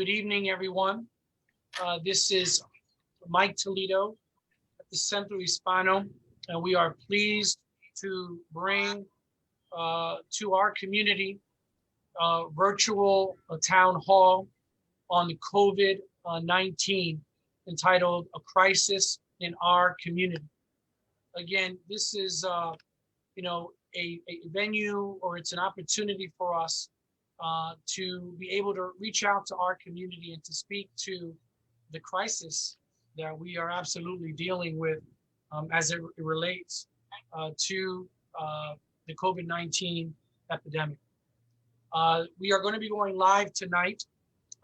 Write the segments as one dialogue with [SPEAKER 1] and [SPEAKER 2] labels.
[SPEAKER 1] Good evening, everyone. This is Mike Toledo at the Centro Hispano, and we are pleased to bring to our community virtual town hall on the COVID-19 entitled A Crisis in Our Community. Again, this is a venue, or it's an opportunity for us to be able to reach out to our community and to speak to the crisis that we are absolutely dealing with as it relates to the COVID-19 epidemic. We are going to be going live tonight.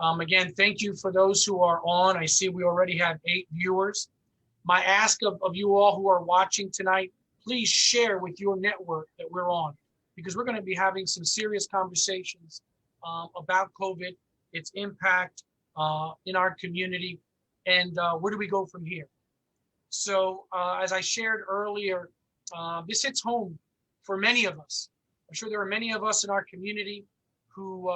[SPEAKER 1] Again, thank you for those who are on. I see we already have 8 viewers. My ask of you all who are watching tonight, please share with your network that we're on, because we're going to be having some serious conversations about COVID, its impact in our community, and where do we go from here. So as I shared earlier, this hits home for many of us. I'm sure there are many of us in our community who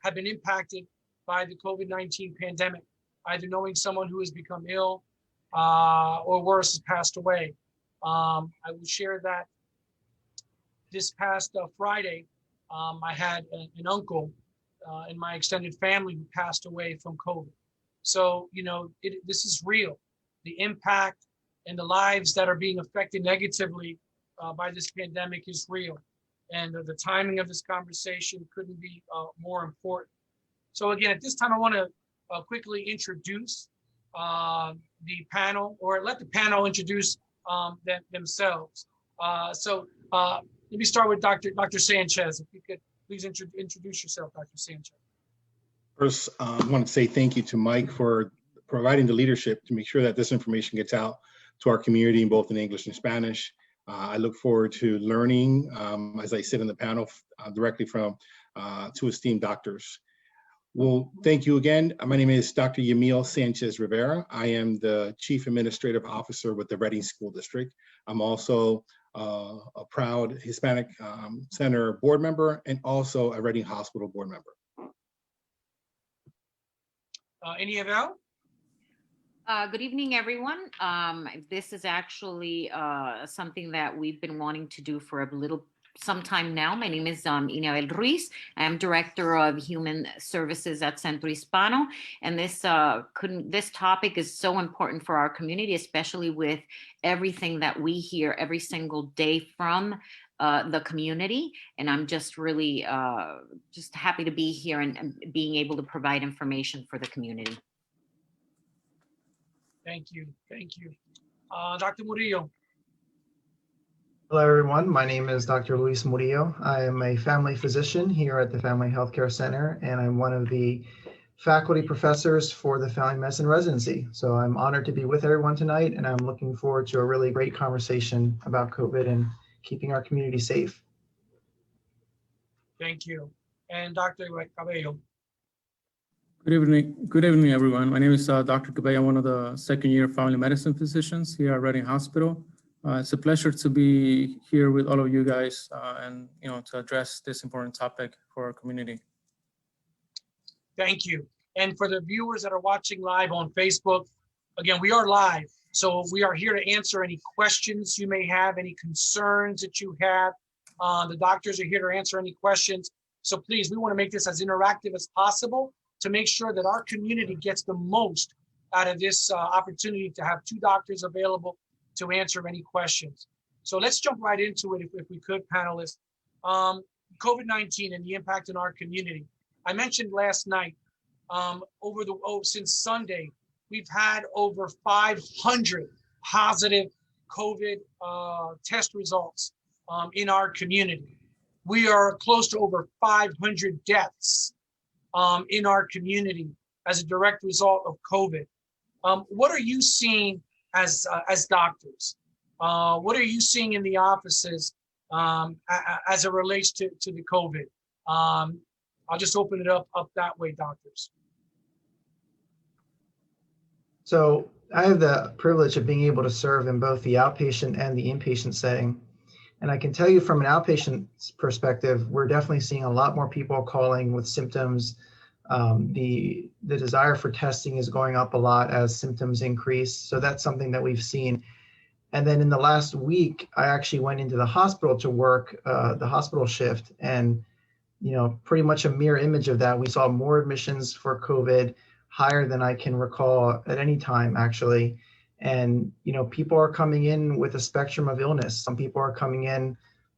[SPEAKER 1] have been impacted by the COVID-19 pandemic, either knowing someone who has become ill or worse, has passed away. I will share that this past Friday, I had an uncle in my extended family who passed away from COVID. So, this is real. The impact and the lives that are being affected negatively by this pandemic is real. And the timing of this conversation couldn't be more important. So again, at this time, I want to quickly introduce the panel, or let the panel introduce themselves. Let me start with Dr. Sanchez. If you could please introduce yourself, Dr. Sanchez.
[SPEAKER 2] First, I want to say thank you to Mike for providing the leadership to make sure that this information gets out to our community, both in English and Spanish. I look forward to learning as I sit in the panel directly from 2 esteemed doctors. Well, thank you again. My name is Dr. Yamil Sanchez Rivera. I am the Chief Administrative Officer with the Reading School District. I'm also a proud Hispanic Center board member and also a Reading Hospital board member.
[SPEAKER 1] Iniebel?
[SPEAKER 3] Good evening, everyone. This is actually something that we've been wanting to do for some time now. My name is Iniebel Ruiz. I am Director of Human Services at Centro Hispano, and this topic is so important for our community, especially with everything that we hear every single day from the community. And I'm just really just happy to be here and being able to provide information for the community.
[SPEAKER 1] Thank you. Thank you. Dr. Murillo.
[SPEAKER 4] Hello, everyone. My name is Dr. Luis Murillo. I am a family physician here at the Family Healthcare Center, and I'm one of the faculty professors for the Family Medicine residency. So I'm honored to be with everyone tonight, and I'm looking forward to a really great conversation about COVID and keeping our community safe.
[SPEAKER 1] Thank you. And Dr. Cabello.
[SPEAKER 5] Good evening, everyone. My name is Dr. Cabello. I'm one of the second-year family medicine physicians here at Reading Hospital. It's a pleasure to be here with all of you guys and to address this important topic for our community.
[SPEAKER 1] Thank you. And for the viewers that are watching live on Facebook, again, we are live. So we are here to answer any questions you may have, any concerns that you have. The doctors are here to answer any questions. So please, we want to make this as interactive as possible to make sure that our community gets the most out of this opportunity to have 2 doctors available to answer any questions. So let's jump right into it if we could, panelists. COVID-19 and the impact in our community. I mentioned last night, since Sunday, we've had over 500 positive COVID test results in our community. We are close to over 500 deaths in our community as a direct result of COVID. What are you seeing as doctors? What are you seeing in the offices as it relates to the COVID? I'll just open it up that way, doctors.
[SPEAKER 4] So I have the privilege of being able to serve in both the outpatient and the inpatient setting. And I can tell you from an outpatient perspective, we're definitely seeing a lot more people calling with symptoms The desire for testing is going up a lot as symptoms increase. So that's something that we've seen. And then in the last week, I actually went into the hospital to work the hospital shift, and pretty much a mirror image of that. We saw more admissions for COVID, higher than I can recall at any time, actually. And people are coming in with a spectrum of illness. Some people are coming in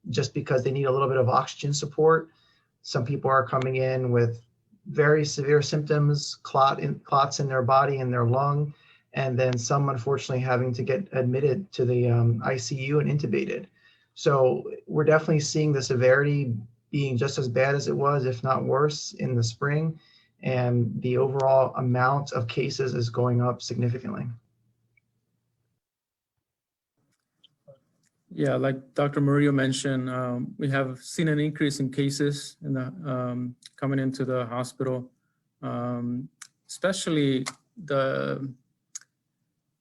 [SPEAKER 4] just because they need a little bit of oxygen support. Some people are coming in with very severe symptoms, clots in their body and their lung, and then some unfortunately having to get admitted to the ICU and intubated. So we're definitely seeing the severity being just as bad as it was, if not worse, in the spring. And the overall amount of cases is going up significantly.
[SPEAKER 5] Yeah, like Dr. Murillo mentioned, we have seen an increase in cases in the, coming into the hospital, especially the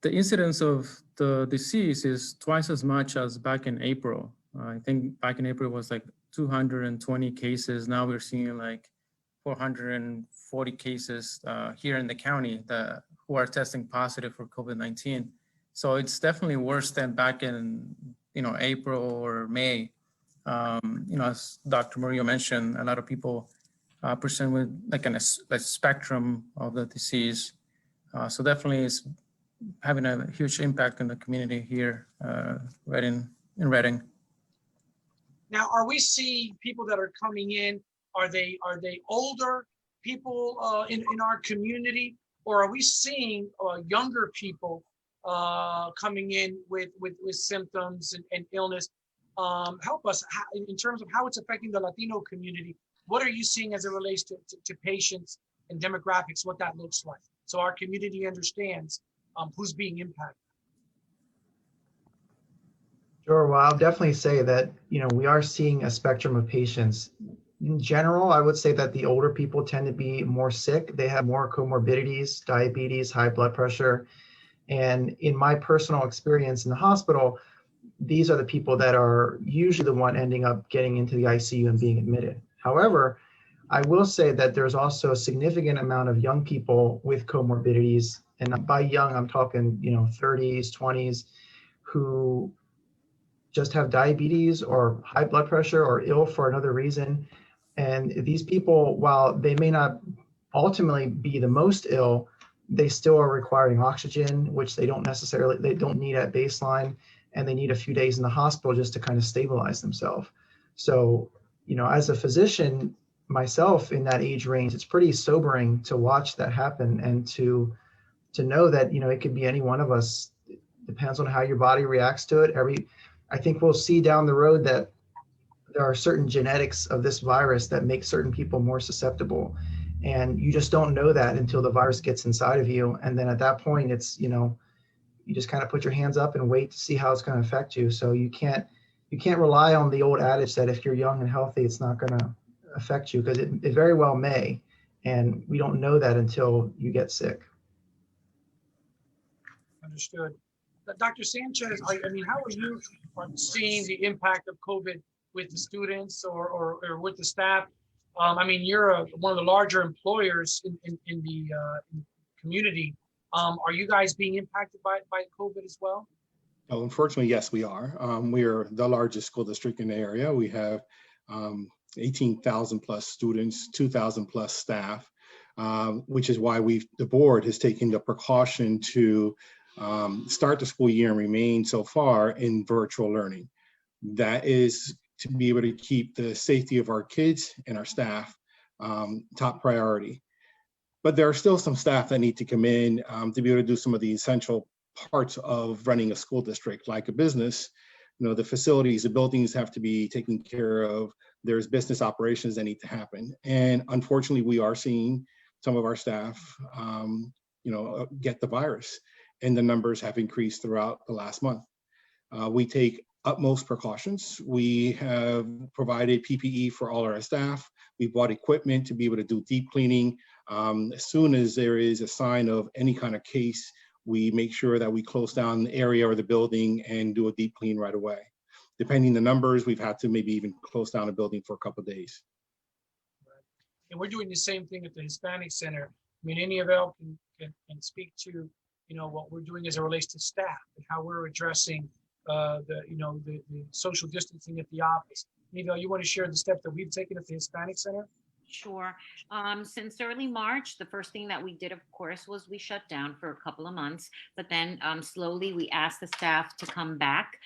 [SPEAKER 5] incidence of the disease is twice as much as back in April. I think back in April was like 220 cases. Now we're seeing like 440 cases here in the county who are testing positive for COVID-19. So it's definitely worse than back in April or May. As Dr. Murillo mentioned, a lot of people present with like a spectrum of the disease. So definitely it's having a huge impact on the community here in Reading.
[SPEAKER 1] Now, are we seeing people that are coming in? Are they older people in our community, or are we seeing younger people coming in with symptoms and illness? Help us in terms of how it's affecting the Latino community. What are you seeing as it relates to patients and demographics, what that looks like, so our community understands who's being impacted?
[SPEAKER 4] Sure. Well, I'll definitely say that, we are seeing a spectrum of patients. In general, I would say that the older people tend to be more sick. They have more comorbidities, diabetes, high blood pressure. And in my personal experience in the hospital, these are the people that are usually the one ending up getting into the ICU and being admitted. However, I will say that there's also a significant amount of young people with comorbidities. And by young, I'm talking, 30s, 20s, who just have diabetes or high blood pressure or ill for another reason. And these people, while they may not ultimately be the most ill, they still are requiring oxygen, which they don't need at baseline, and they need a few days in the hospital just to kind of stabilize themselves. So, as a physician myself in that age range, it's pretty sobering to watch that happen and to know that, it could be any one of us. It depends on how your body reacts to it. I think we'll see down the road that there are certain genetics of this virus that make certain people more susceptible. And you just don't know that until the virus gets inside of you. And then at that point, it's, you just kind of put your hands up and wait to see how it's going to affect you. So you can't rely on the old adage that if you're young and healthy, it's not going to affect you, because it very well may. And we don't know that until you get sick.
[SPEAKER 1] Understood. Dr. Sanchez, how are you seeing the impact of COVID with the students or with the staff? You're one of the larger employers in the community. Are you guys being impacted by COVID as well?
[SPEAKER 2] Oh, unfortunately, yes, we are. We are the largest school district in the area. We have 18,000 plus students, 2,000 plus staff, which is why the board has taken the precaution to start the school year and remain so far in virtual learning. That is to be able to keep the safety of our kids and our staff top priority. But there are still some staff that need to come in to be able to do some of the essential parts of running a school district, like a business. The facilities, the buildings have to be taken care of. There's business operations that need to happen. And unfortunately, we are seeing some of our staff, get the virus, and the numbers have increased throughout the last month. We take utmost precautions. We have provided PPE for all our staff. We bought equipment to be able to do deep cleaning. As soon as there is a sign of any kind of case, we make sure that we close down the area or the building and do a deep clean right away. Depending on the numbers, we've had to maybe even close down a building for a couple of days.
[SPEAKER 1] And we're doing the same thing at the Hispanic Center. I mean, any of y'all can speak to, what we're doing as it relates to staff and how we're addressing the social distancing at the office. Maybe you want to share the steps that we've taken at the Hispanic Center?
[SPEAKER 3] Sure. Since early March, the first thing that we did, of course, was we shut down for a couple of months. But then slowly we asked the staff to come back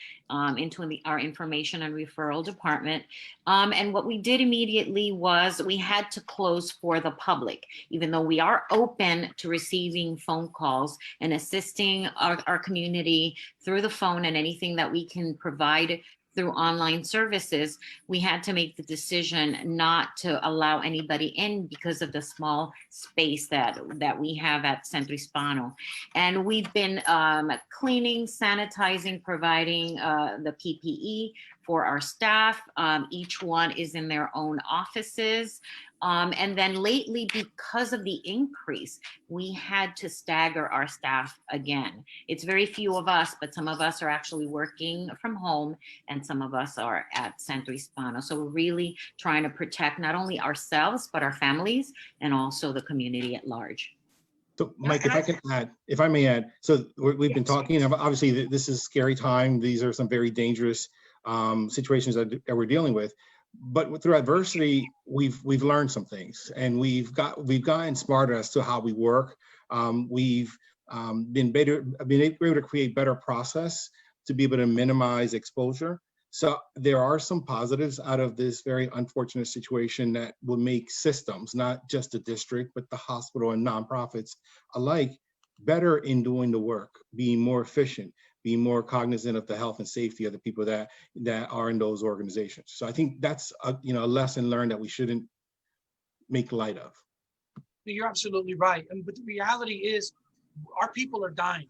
[SPEAKER 3] into our information and referral department. And what we did immediately was we had to close for the public, even though we are open to receiving phone calls and assisting our community through the phone and anything that we can provide through online services. We had to make the decision not to allow anybody in because of the small space that we have at Centro Hispano. And we've been cleaning, sanitizing, providing the PPE for our staff. Each one is in their own offices. And then lately, because of the increase, we had to stagger our staff again. It's very few of us, but some of us are actually working from home and some of us are at Centro Hispano. So we're really trying to protect not only ourselves, but our families and also the community at large.
[SPEAKER 2] So Mike, if I may add, so we've been talking, obviously this is a scary time. These are some very dangerous situations that we're dealing with. But through adversity, we've learned some things, and we've gotten smarter as to how we work. We've been able to create better process to be able to minimize exposure. So there are some positives out of this very unfortunate situation that will make systems, not just the district, but the hospital and nonprofits alike, better in doing the work, being more efficient, being more cognizant of the health and safety of the people that are in those organizations. So I think that's a lesson learned that we shouldn't make light of.
[SPEAKER 1] You're absolutely right. But the reality is, our people are dying.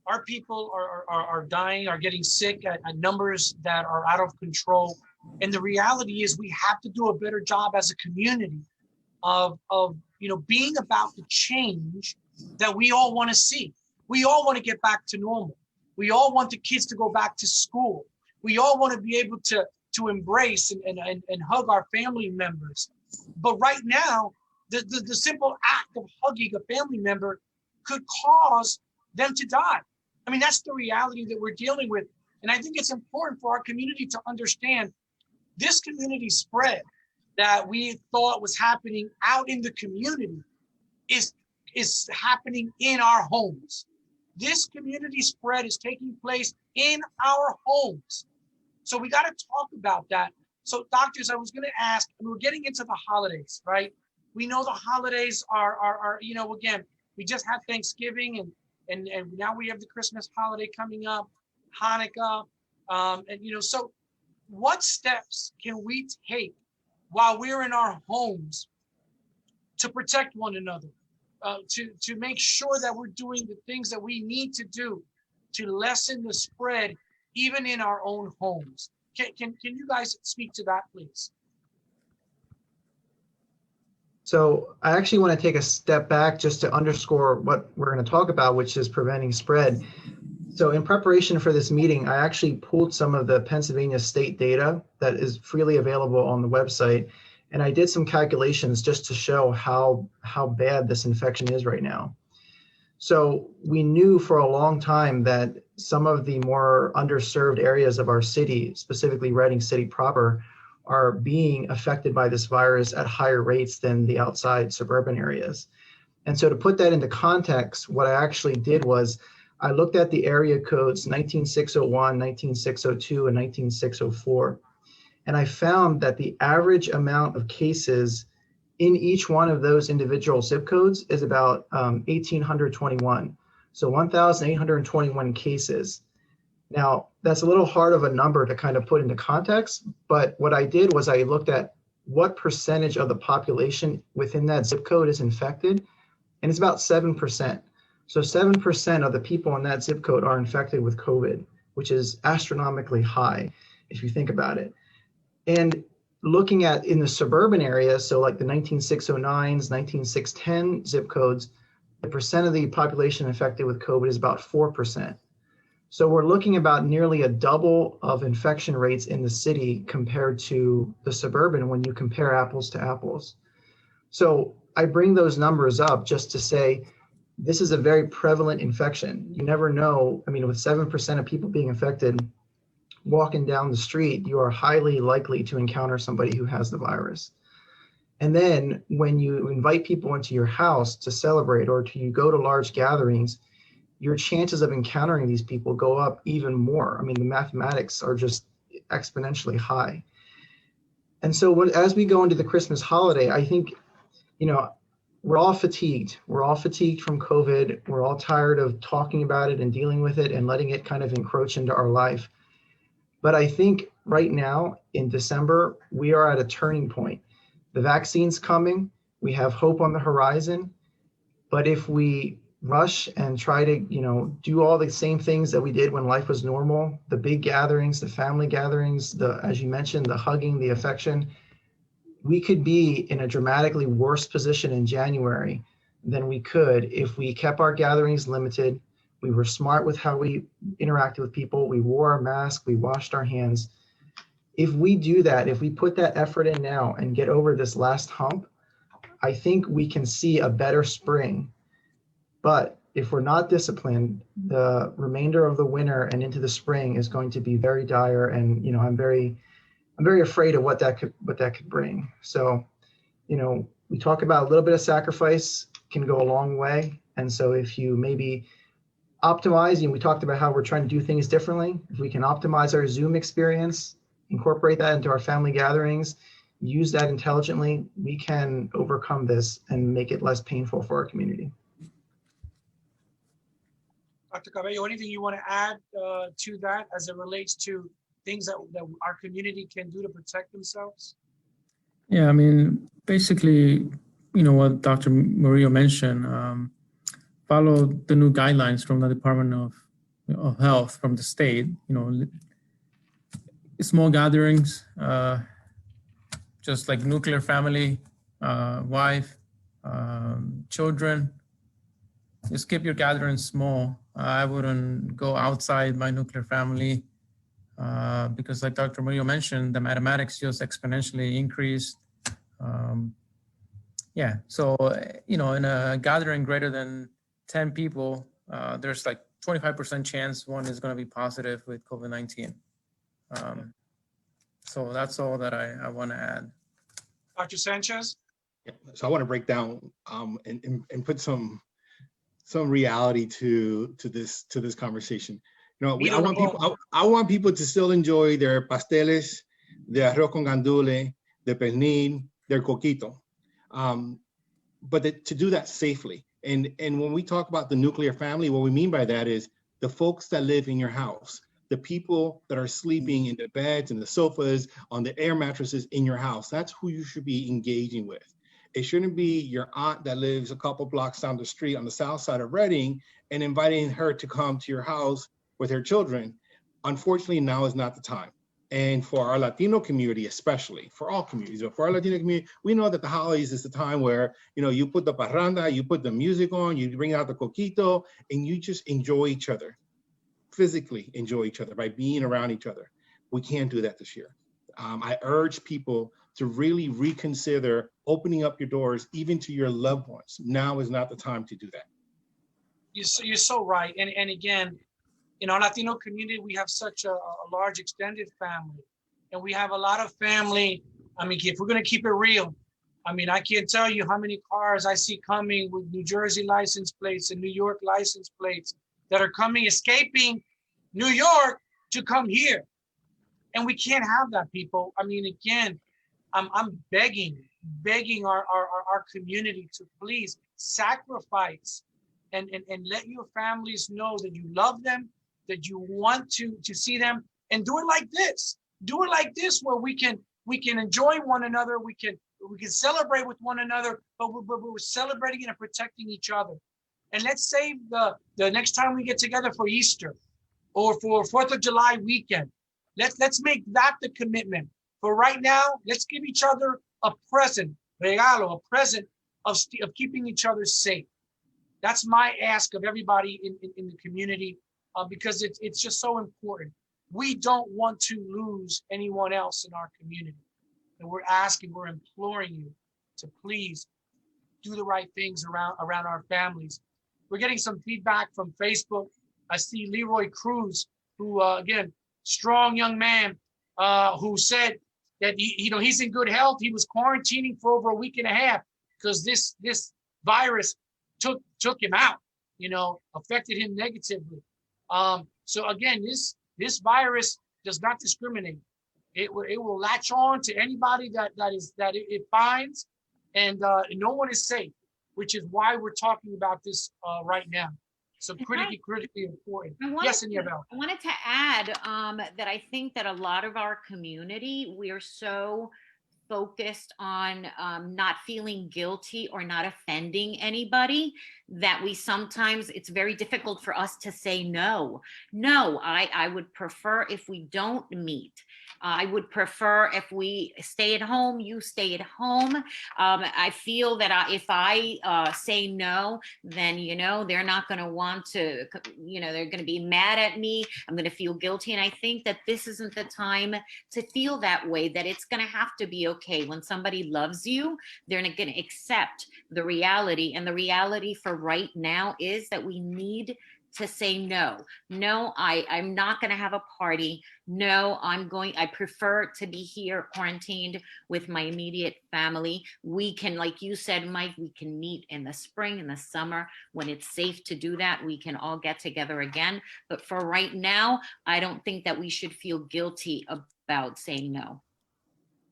[SPEAKER 1] Our people are dying, are getting sick at numbers that are out of control. And the reality is, we have to do a better job as a community of being about the change that we all want to see. We all want to get back to normal. We all want the kids to go back to school. We all want to be able to embrace and hug our family members. But right now, the simple act of hugging a family member could cause them to die. I mean, that's the reality that we're dealing with. And I think it's important for our community to understand this community spread that we thought was happening out in the community is happening in our homes. This community spread is taking place in our homes. So we got to talk about that. So doctors, I was going to ask, and we're getting into the holidays, right? We know the holidays are again, we just had Thanksgiving and now we have the Christmas holiday coming up, Hanukkah. So what steps can we take while we're in our homes to protect one another? To make sure that we're doing the things that we need to do to lessen the spread, even in our own homes. Can you guys speak to that, please?
[SPEAKER 4] So I actually want to take a step back just to underscore what we're going to talk about, which is preventing spread. So in preparation for this meeting, I actually pulled some of the Pennsylvania state data that is freely available on the website. And I did some calculations just to show how bad this infection is right now. So we knew for a long time that some of the more underserved areas of our city, specifically Reading City proper, are being affected by this virus at higher rates than the outside suburban areas. And so to put that into context, what I actually did was I looked at the area codes 19601, 19602, and 19604. And I found that the average amount of cases in each one of those individual zip codes is about 1,821. So 1,821 cases. Now, that's a little hard of a number to kind of put into context, but what I did was I looked at what percentage of the population within that zip code is infected, and it's about 7%. So 7% of the people in that zip code are infected with COVID, which is astronomically high if you think about it. And looking at in the suburban areas, so like the 19609s, 19610 zip codes, the percent of the population infected with COVID is about 4%. So we're looking about nearly a double of infection rates in the city compared to the suburban when you compare apples to apples. So I bring those numbers up just to say, this is a very prevalent infection. You never know. I mean, with 7% of people being infected, walking down the street, you are highly likely to encounter somebody who has the virus. And then when you invite people into your house to celebrate or you go to large gatherings, your chances of encountering these people go up even more. I mean, the mathematics are just exponentially high. And so as we go into the Christmas holiday, I think, we're all fatigued. We're all fatigued from COVID. We're all tired of talking about it and dealing with it and letting it kind of encroach into our life. But I think right now in December, we are at a turning point. The vaccine's coming. We have hope on the horizon. But if we rush and try to, do all the same things that we did when life was normal, the big gatherings, the family gatherings, as you mentioned, the hugging, the affection, we could be in a dramatically worse position in January than we could if we kept our gatherings limited. We were smart with how we interacted with people. We wore our mask. We washed our hands. If we do that, if we put that effort in now and get over this last hump, I think we can see a better spring. But if we're not disciplined, the remainder of the winter and into the spring is going to be very dire. And, I'm very afraid of what that could bring. So, we talk about a little bit of sacrifice can go a long way. And so if you maybe optimize, we talked about how we're trying to do things differently. If we can optimize our Zoom experience, incorporate that into our family gatherings, use that intelligently, we can overcome this and make it less painful for our community.
[SPEAKER 1] Dr. Cabello, anything you want to add to that as it relates to things that our community can do to protect themselves?
[SPEAKER 5] Yeah, I mean, basically, what Dr. Murillo mentioned, follow the new guidelines from the Department of Health from the state, small gatherings, just like nuclear family, wife, children, just keep your gatherings small. I wouldn't go outside my nuclear family because like Dr. Murillo mentioned, the mathematics just exponentially increased. So, in a gathering greater than 10 people, there's like 25% chance one is going to be positive with COVID-19. So that's all that I want to add.
[SPEAKER 1] Dr. Sanchez?
[SPEAKER 2] Yeah, so I want to break down and put some reality to this conversation. I want people to still enjoy their pasteles, their arroz con gandule, their pernil, their coquito, but to do that safely. And when we talk about the nuclear family, what we mean by that is the folks that live in your house, the people that are sleeping in the beds and the sofas, on the air mattresses in your house. That's who you should be engaging with. It shouldn't be your aunt that lives a couple blocks down the street on the south side of Reading and inviting her to come to your house with her children. Unfortunately, now is not the time. And for our Latino community, especially, for all communities, but for our Latino community, we know that the holidays is the time where, you put the parranda, you put the music on, you bring out the coquito, and you just enjoy each other, physically enjoy each other by being around each other. We can't do that this year. I urge people to really reconsider opening up your doors, even to your loved ones. Now is not the time to do that.
[SPEAKER 1] You're so right. And again, in our Latino community, we have such a large extended family, and we have a lot of family. I mean, if we're going to keep it real, I mean, I can't tell you how many cars I see coming with New Jersey license plates and New York license plates that are coming, escaping New York to come here. And we can't have that, people. I mean, again, I'm begging our community to please sacrifice and let your families know that you love them, that you want to see them, and do it like this. Do it like this, where we can enjoy one another, we can celebrate with one another, but we're celebrating and protecting each other. And let's save the next time we get together for Easter or for 4th of July weekend. Let's make that the commitment. For right now, let's give each other a present, regalo, a present of keeping each other safe. That's my ask of everybody in the community, because it's just so important. We don't want to lose anyone else in our community. And we're imploring you to please do the right things around our families. We're getting some feedback from Facebook. I see Leroy Cruz, who again, strong young man, who said that he's in good health. He was quarantining for over a week and a half because this virus took him out, affected him negatively. So again, this virus does not discriminate. It will latch on to anybody that it finds, and no one is safe, which is why we're talking about this right now. So critically important. Yes, Aniabel.
[SPEAKER 3] I wanted to add that I think that a lot of our community, we are so focused on not feeling guilty or not offending anybody that we sometimes, it's very difficult for us to say no. No, I would prefer if we don't meet. I would prefer if we stay at home, you stay at home. I feel that if I say no, then, they're not going to want to, they're going to be mad at me. I'm going to feel guilty. And I think that this isn't the time to feel that way, that it's going to have to be okay. When somebody loves you, they're not going to accept the reality. And the reality for right now is that we need to say no. No, I'm not going to have a party. No, I prefer to be here quarantined with my immediate family. We can, like you said, Mike, we can meet in the spring, in the summer, when it's safe to do that. We can all get together again. But for right now, I don't think that we should feel guilty about saying no.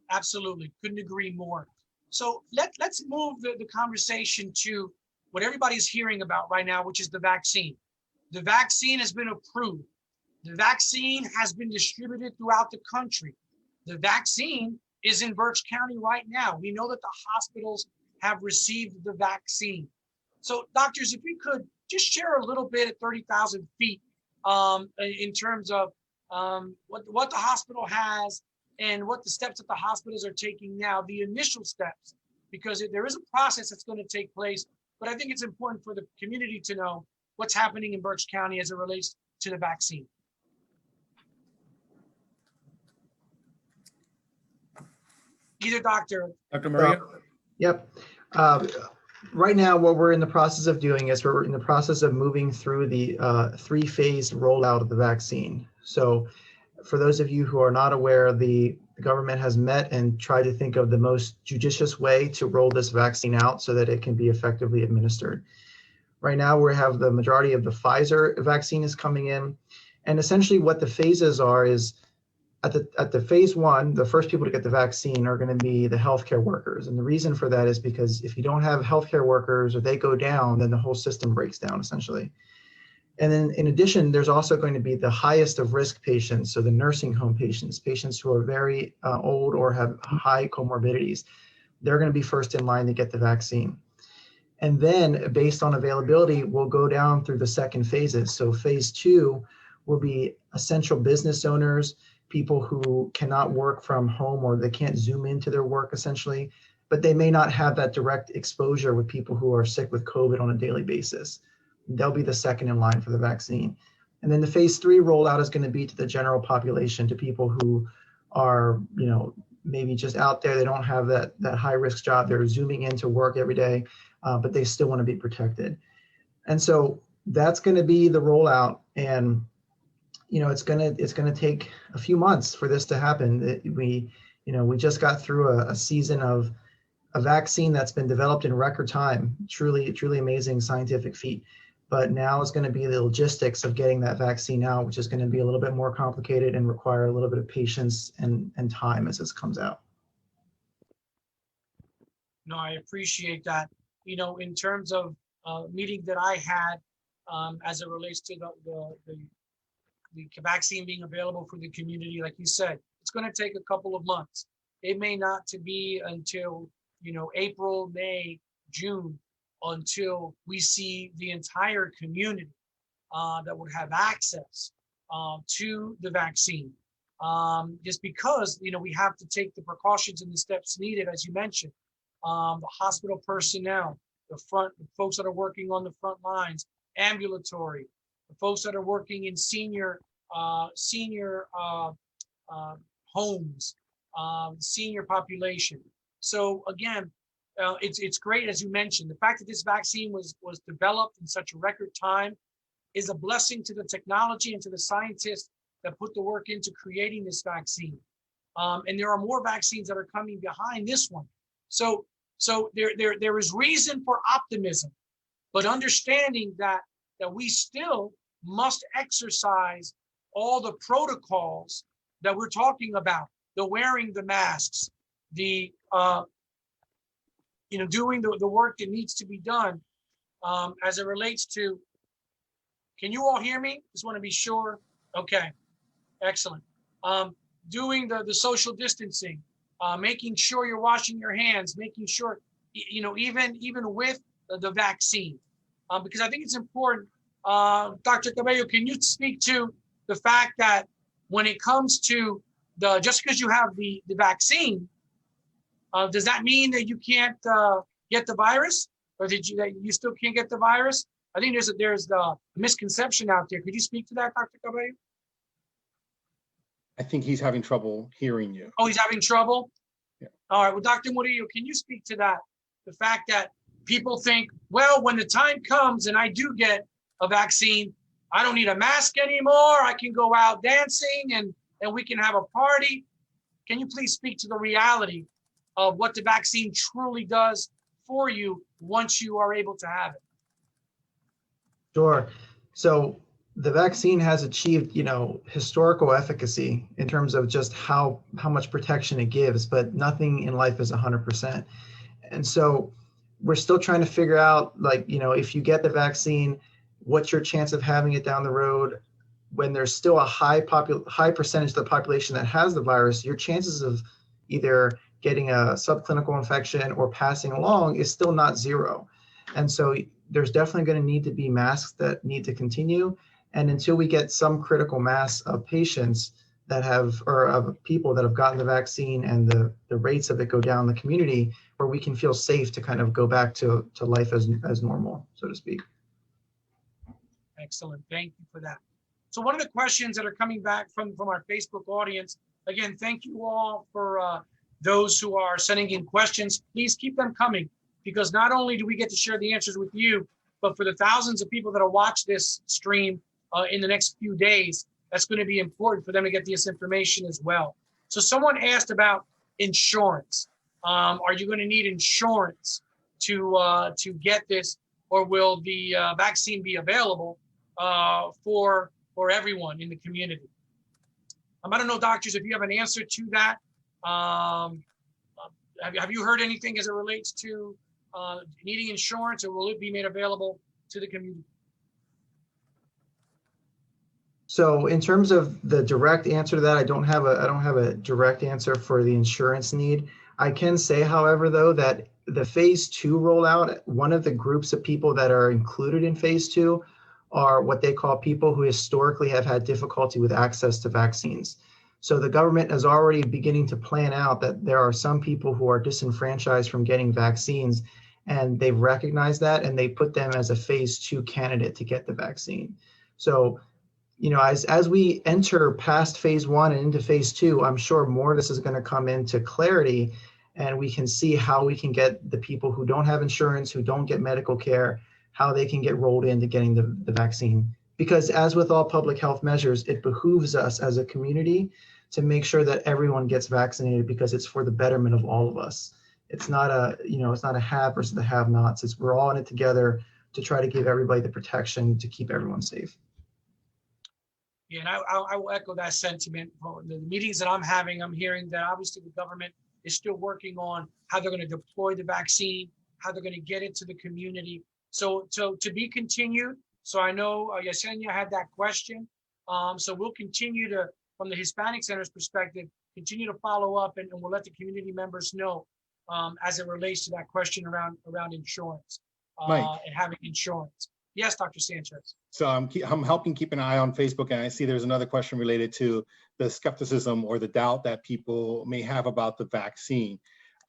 [SPEAKER 1] Absolutely. Couldn't agree more. So let's move the conversation to what everybody's hearing about right now, which is the vaccine. The vaccine has been approved. The vaccine has been distributed throughout the country. The vaccine is in Berks County right now. We know that the hospitals have received the vaccine. So doctors, if you could just share a little bit at 30,000 feet in terms of what the hospital has and what the steps that the hospitals are taking now, the initial steps, because there is a process that's going to take place. But I think it's important for the community to know what's happening in Berks County as it relates to the vaccine. Either Dr.
[SPEAKER 5] Maria?
[SPEAKER 4] Yep. Right now, what we're in the process of doing is we're in the process of moving through the three-phased rollout of the vaccine. So for those of you who are not aware, the government has met and tried to think of the most judicious way to roll this vaccine out so that it can be effectively administered. Right now, we have the majority of the Pfizer vaccine is coming in. And essentially what the phases are is at the phase one, the first people to get the vaccine are going to be the healthcare workers. And the reason for that is because if you don't have healthcare workers or they go down, then the whole system breaks down essentially. And then in addition, there's also going to be the highest of risk patients. So the nursing home patients who are very old or have high comorbidities, they're going to be first in line to get the vaccine. And then based on availability, we'll go down through the second phases. So phase two will be essential business owners, people who cannot work from home or they can't Zoom into their work essentially, but they may not have that direct exposure with people who are sick with COVID on a daily basis. They'll be the second in line for the vaccine. And then the phase three rollout is going to be to the general population, to people who are, maybe just out there, they don't have that high risk job, they're Zooming into work every day, but they still want to be protected. And so that's going to be the rollout. And it's going to take a few months for this to happen. We just got through a season of a vaccine that's been developed in record time, truly amazing scientific feat. But now it's going to be the logistics of getting that vaccine out, which is going to be a little bit more complicated and require a little bit of patience and time as this comes out.
[SPEAKER 1] No, I appreciate that. In terms of meeting that I had as it relates to the vaccine being available for the community, like you said, it's going to take a couple of months. It may not to be until April, May, June, until we see the entire community that would have access to the vaccine. Just because we have to take the precautions and the steps needed, as you mentioned. The hospital personnel, the folks that are working on the front lines, ambulatory, the folks that are working in senior homes, senior population. So again, it's great, as you mentioned. The fact that this vaccine was developed in such a record time is a blessing to the technology and to the scientists that put the work into creating this vaccine. And there are more vaccines that are coming behind this one. So there is reason for optimism, but understanding that we still must exercise all the protocols that we're talking about, the wearing the masks, the doing the work that needs to be done as it relates to. Can you all hear me? Just want to be sure. Okay, excellent. Doing the social distancing, making sure you're washing your hands, making sure, even with the vaccine, because I think it's important. Dr. Cabello, can you speak to the fact that when it comes to just because you have the vaccine, does that mean that you can't get the virus, or that you still can't get the virus? I think there's the misconception out there. Could you speak to that, Dr. Cabello?
[SPEAKER 2] I think he's having trouble hearing you.
[SPEAKER 1] Oh, he's having trouble?
[SPEAKER 2] Yeah.
[SPEAKER 1] All right, well, Dr. Murillo, can you speak to that? The fact that people think, well, when the time comes and I do get a vaccine, I don't need a mask anymore. I can go out dancing and we can have a party. Can you please speak to the reality of what the vaccine truly does for you once you are able to have it?
[SPEAKER 4] Sure. So the vaccine has achieved, historical efficacy in terms of just how much protection it gives, but nothing in life is 100%. And so we're still trying to figure out, if you get the vaccine, what's your chance of having it down the road? When there's still a high percentage of the population that has the virus, your chances of either getting a subclinical infection or passing along is still not zero. And so there's definitely going to need to be masks that need to continue. And until we get some critical mass of patients that have, or of people that have gotten the vaccine and the rates of it go down in the community, where we can feel safe to kind of go back to life as normal, so to speak.
[SPEAKER 1] Excellent. Thank you for that. So one of the questions that are coming back from our Facebook audience, again, thank you all for those who are sending in questions. Please keep them coming, because not only do we get to share the answers with you, but for the thousands of people that will watch this stream in the next few days, that's going to be important for them to get this information as well. So someone asked about insurance. Are you going to need insurance to get this, or will the vaccine be available for everyone in the community? I don't know, doctors, if you have an answer to that. Have you heard anything as it relates to needing insurance, or will it be made available to the community?
[SPEAKER 4] So in terms of the direct answer to that, I don't have a direct answer for the insurance need. I can say, however, though, that the phase 2 rollout, one of the groups of people that are included in phase 2 are what they call people who historically have had difficulty with access to vaccines. So the government is already beginning to plan out that there are some people who are disenfranchised from getting vaccines, and they've recognized that, and they put them as a phase 2 candidate to get the vaccine. So, as we enter past phase 1 and into phase 2, I'm sure more of this is going to come into clarity, and we can see how we can get the people who don't have insurance, who don't get medical care, how they can get rolled into getting the vaccine. Because as with all public health measures, it behooves us as a community to make sure that everyone gets vaccinated, because it's for the betterment of all of us. It's not a have versus the have-nots. We're all in it together to try to give everybody the protection to keep everyone safe.
[SPEAKER 1] Yeah, and I will echo that sentiment. The meetings that I'm having, I'm hearing that obviously the government is still working on how they're going to deploy the vaccine, how they're going to get it to the community. So to be continued. So I know Yesenia had that question. So we'll continue to, from the Hispanic Center's perspective, continue to follow up, and we'll let the community members know as it relates to that question around insurance and having insurance. Yes, Dr. Sanchez. So
[SPEAKER 2] I'm helping keep an eye on Facebook, and I see there's another question related to the skepticism or the doubt that people may have about the vaccine.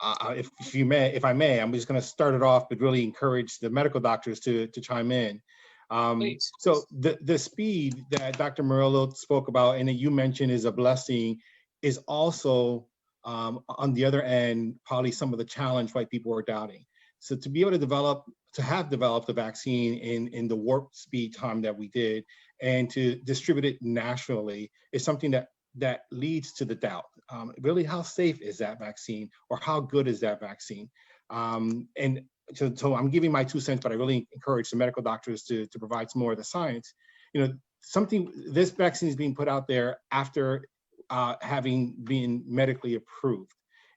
[SPEAKER 2] If I may, I'm just going to start it off, but really encourage the medical doctors to chime in. So the speed that Dr. Murillo spoke about and that you mentioned is a blessing is also on the other end, probably some of the challenge why people were doubting. So to be able to have developed the vaccine in the warp speed time that we did, and to distribute it nationally is something that leads to the doubt. Really, how safe is that vaccine, or how good is that vaccine? And so I'm giving my 2 cents, but I really encourage the medical doctors to provide some more of the science. This vaccine is being put out there after having been medically approved.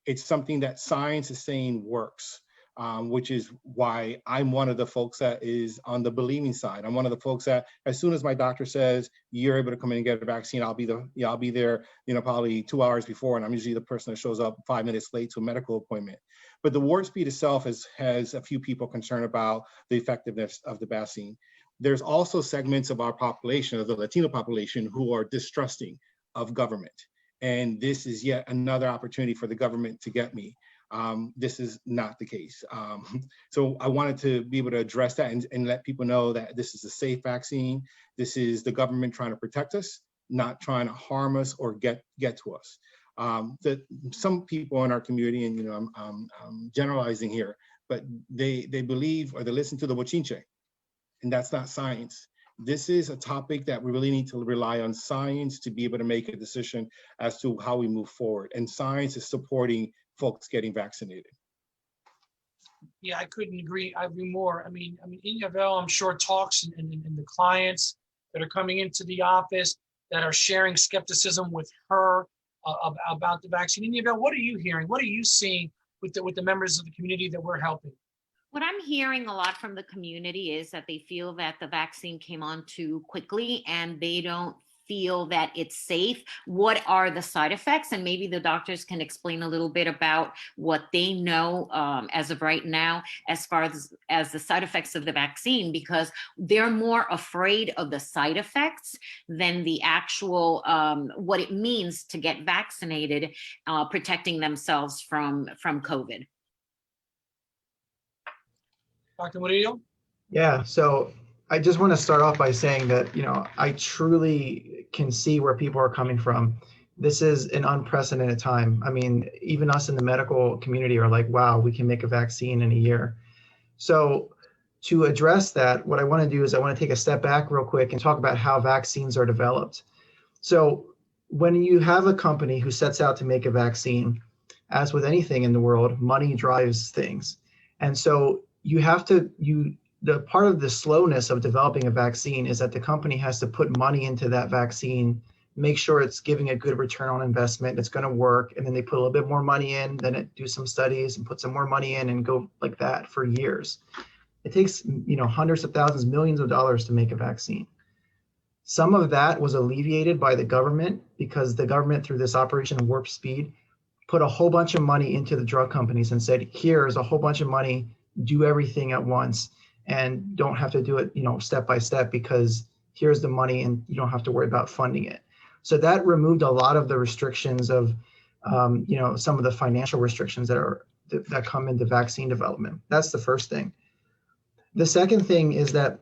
[SPEAKER 2] It's something that science is saying works, which is why I'm one of the folks that is on the believing side. I'm one of the folks that, as soon as my doctor says you're able to come in and get a vaccine, I'll be there, probably 2 hours before, and I'm usually the person that shows up 5 minutes late to a medical appointment. But the warp speed itself has a few people concerned about the effectiveness of the vaccine. There's also segments of our population, of the Latino population, who are distrusting of government. And this is yet another opportunity for the government to get me. This is not the case. So I wanted to be able to address that and let people know that this is a safe vaccine. This is the government trying to protect us, not trying to harm us or get to us. Some people in our community, and I'm generalizing here, but they believe, or they listen to the bochinche, and that's not science. This is a topic that we really need to rely on science to be able to make a decision as to how we move forward. And science is supporting folks getting vaccinated.
[SPEAKER 1] Yeah, I couldn't agree more. I mean, Inyavel, I'm sure, talks and the clients that are coming into the office that are sharing skepticism with her about the vaccine. Inyavel, what are you hearing? What are you seeing with the members of the community that we're helping?
[SPEAKER 3] What I'm hearing a lot from the community is that they feel that the vaccine came on too quickly and they don't feel that it's safe. What are the side effects? And maybe the doctors can explain a little bit about what they know as of right now, as far as the side effects of the vaccine, because they're more afraid of the side effects than the actual, what it means to get vaccinated, protecting themselves from COVID.
[SPEAKER 1] Dr. Murillo?
[SPEAKER 4] Yeah, so I just want to start off by saying that, I truly can see where people are coming from. This is an unprecedented time. I mean, even us in the medical community are like, wow, we can make a vaccine in a year. So to address that, what I want to do is I want to take a step back real quick and talk about how vaccines are developed. So when you have a company who sets out to make a vaccine, as with anything in the world, money drives things. And so the part of the slowness of developing a vaccine is that the company has to put money into that vaccine, make sure it's giving a good return on investment, it's going to work, and then they put a little bit more money in, then do some studies and put some more money in and go like that for years. It takes, hundreds of thousands, millions of dollars to make a vaccine. Some of that was alleviated by the government because the government, through this Operation Warp Speed, put a whole bunch of money into the drug companies and said, here's a whole bunch of money, do everything at once and don't have to do it, step by step, because here's the money and you don't have to worry about funding it. So that removed a lot of the restrictions of, some of the financial restrictions that come into vaccine development. That's the first thing. The second thing is that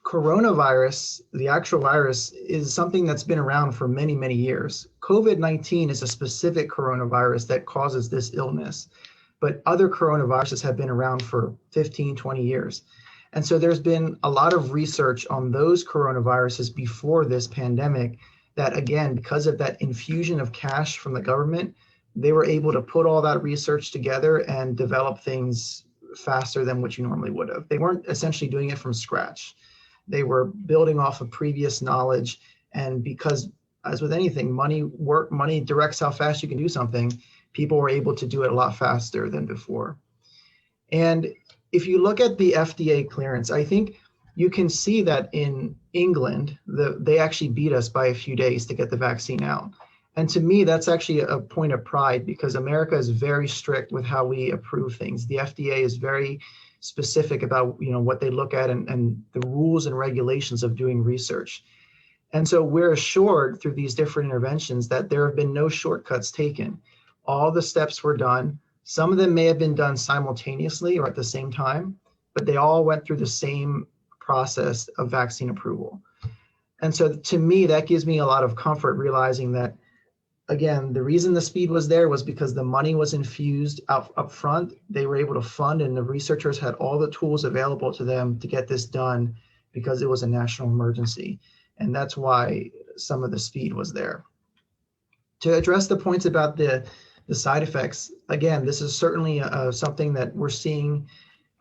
[SPEAKER 4] coronavirus, the actual virus, is something that's been around for many, many years. COVID-19 is a specific coronavirus that causes this illness, but other coronaviruses have been around for 15, 20 years. And so there's been a lot of research on those coronaviruses before this pandemic that, again, because of that infusion of cash from the government, they were able to put all that research together and develop things faster than what you normally would have. They weren't essentially doing it from scratch. They were building off of previous knowledge. And because, as with anything, money directs how fast you can do something, people were able to do it a lot faster than before. And if you look at the FDA clearance, I think you can see that in England, they actually beat us by a few days to get the vaccine out. And to me, that's actually a point of pride, because America is very strict with how we approve things. The FDA is very specific about what they look at and the rules and regulations of doing research. And so we're assured through these different interventions that there have been no shortcuts taken. All the steps were done. Some of them may have been done simultaneously or at the same time, but they all went through the same process of vaccine approval. And so to me, that gives me a lot of comfort, realizing that again, the reason the speed was there was because the money was infused up front. They were able to fund, and the researchers had all the tools available to them to get this done because it was a national emergency. And that's why some of the speed was there. To address the points about the side effects, again, this is certainly something that we're seeing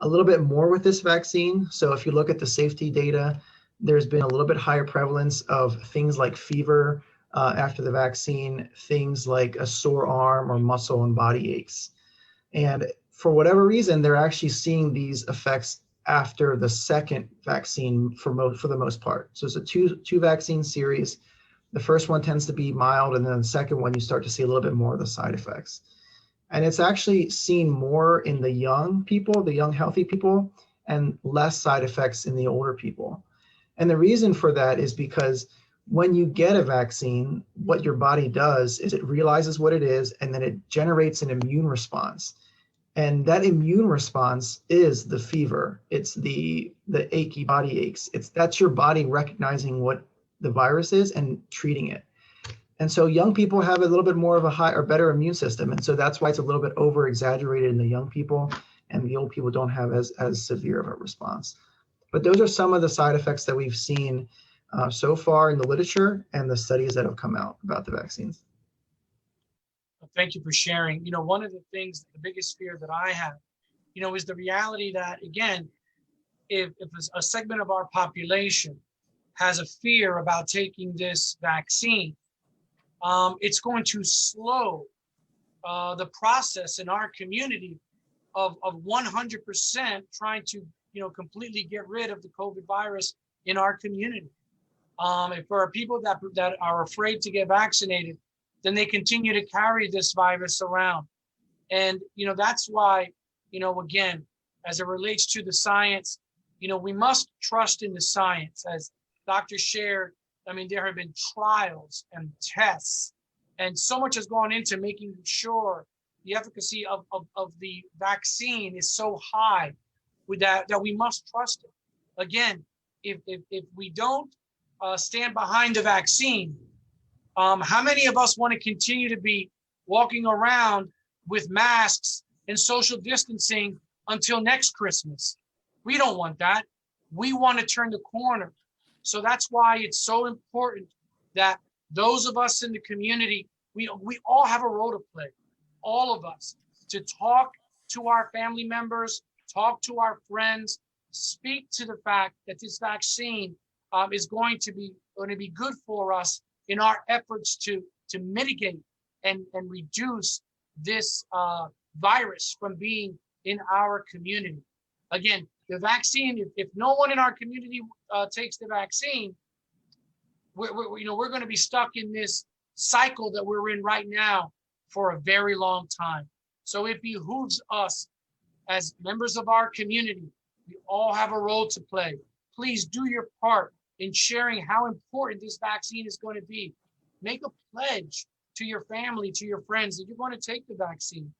[SPEAKER 4] a little bit more with this vaccine. So if you look at the safety data, there's been a little bit higher prevalence of things like fever after the vaccine, things like a sore arm or muscle and body aches. And for whatever reason, they're actually seeing these effects after the second vaccine for the most part. So it's a two vaccine series. The first one tends to be mild, and then the second one, you start to see a little bit more of the side effects. And it's actually seen more in the young people, the young healthy people, and less side effects in the older people. And the reason for that is because when you get a vaccine, what your body does is it realizes what it is, and then it generates an immune response. And that immune response is the fever. It's the achy body aches. That's your body recognizing what the virus is and treating it. And so young people have a little bit more of a high or better immune system. And so that's why it's a little bit over exaggerated in the young people, and the old people don't have as severe of a response. But those are some of the side effects that we've seen so far in the literature and the studies that have come out about the vaccines.
[SPEAKER 1] Thank you for sharing. You know, one of the things, the biggest fear that I have, you know, is the reality that, again, if a segment of our population has a fear about taking this vaccine, it's going to slow the process in our community of 100% trying to, you know, completely get rid of the COVID virus in our community. If there are people that are afraid to get vaccinated, then they continue to carry this virus around. And, you know, that's why, you know, again, as it relates to the science, you know, we must trust in the science. As Dr. shared, I mean, there have been trials and tests, and so much has gone into making sure the efficacy of the vaccine is so high with that we must trust it. Again, if we don't stand behind the vaccine, how many of us want to continue to be walking around with masks and social distancing until next Christmas? We don't want that. We want to turn the corner. So that's why it's so important that those of us in the community, we all have a role to play, all of us, to talk to our family members, talk to our friends, speak to the fact that this vaccine is going to be good for us in our efforts to mitigate and reduce this virus from being in our community. Again, the vaccine, if no one in our community takes the vaccine, we're going to be stuck in this cycle that we're in right now for a very long time. So it behooves us as members of our community. We all have a role to play. Please do your part in sharing how important this vaccine is going to be. Make a pledge to your family, to your friends, that you're going to take the vaccine.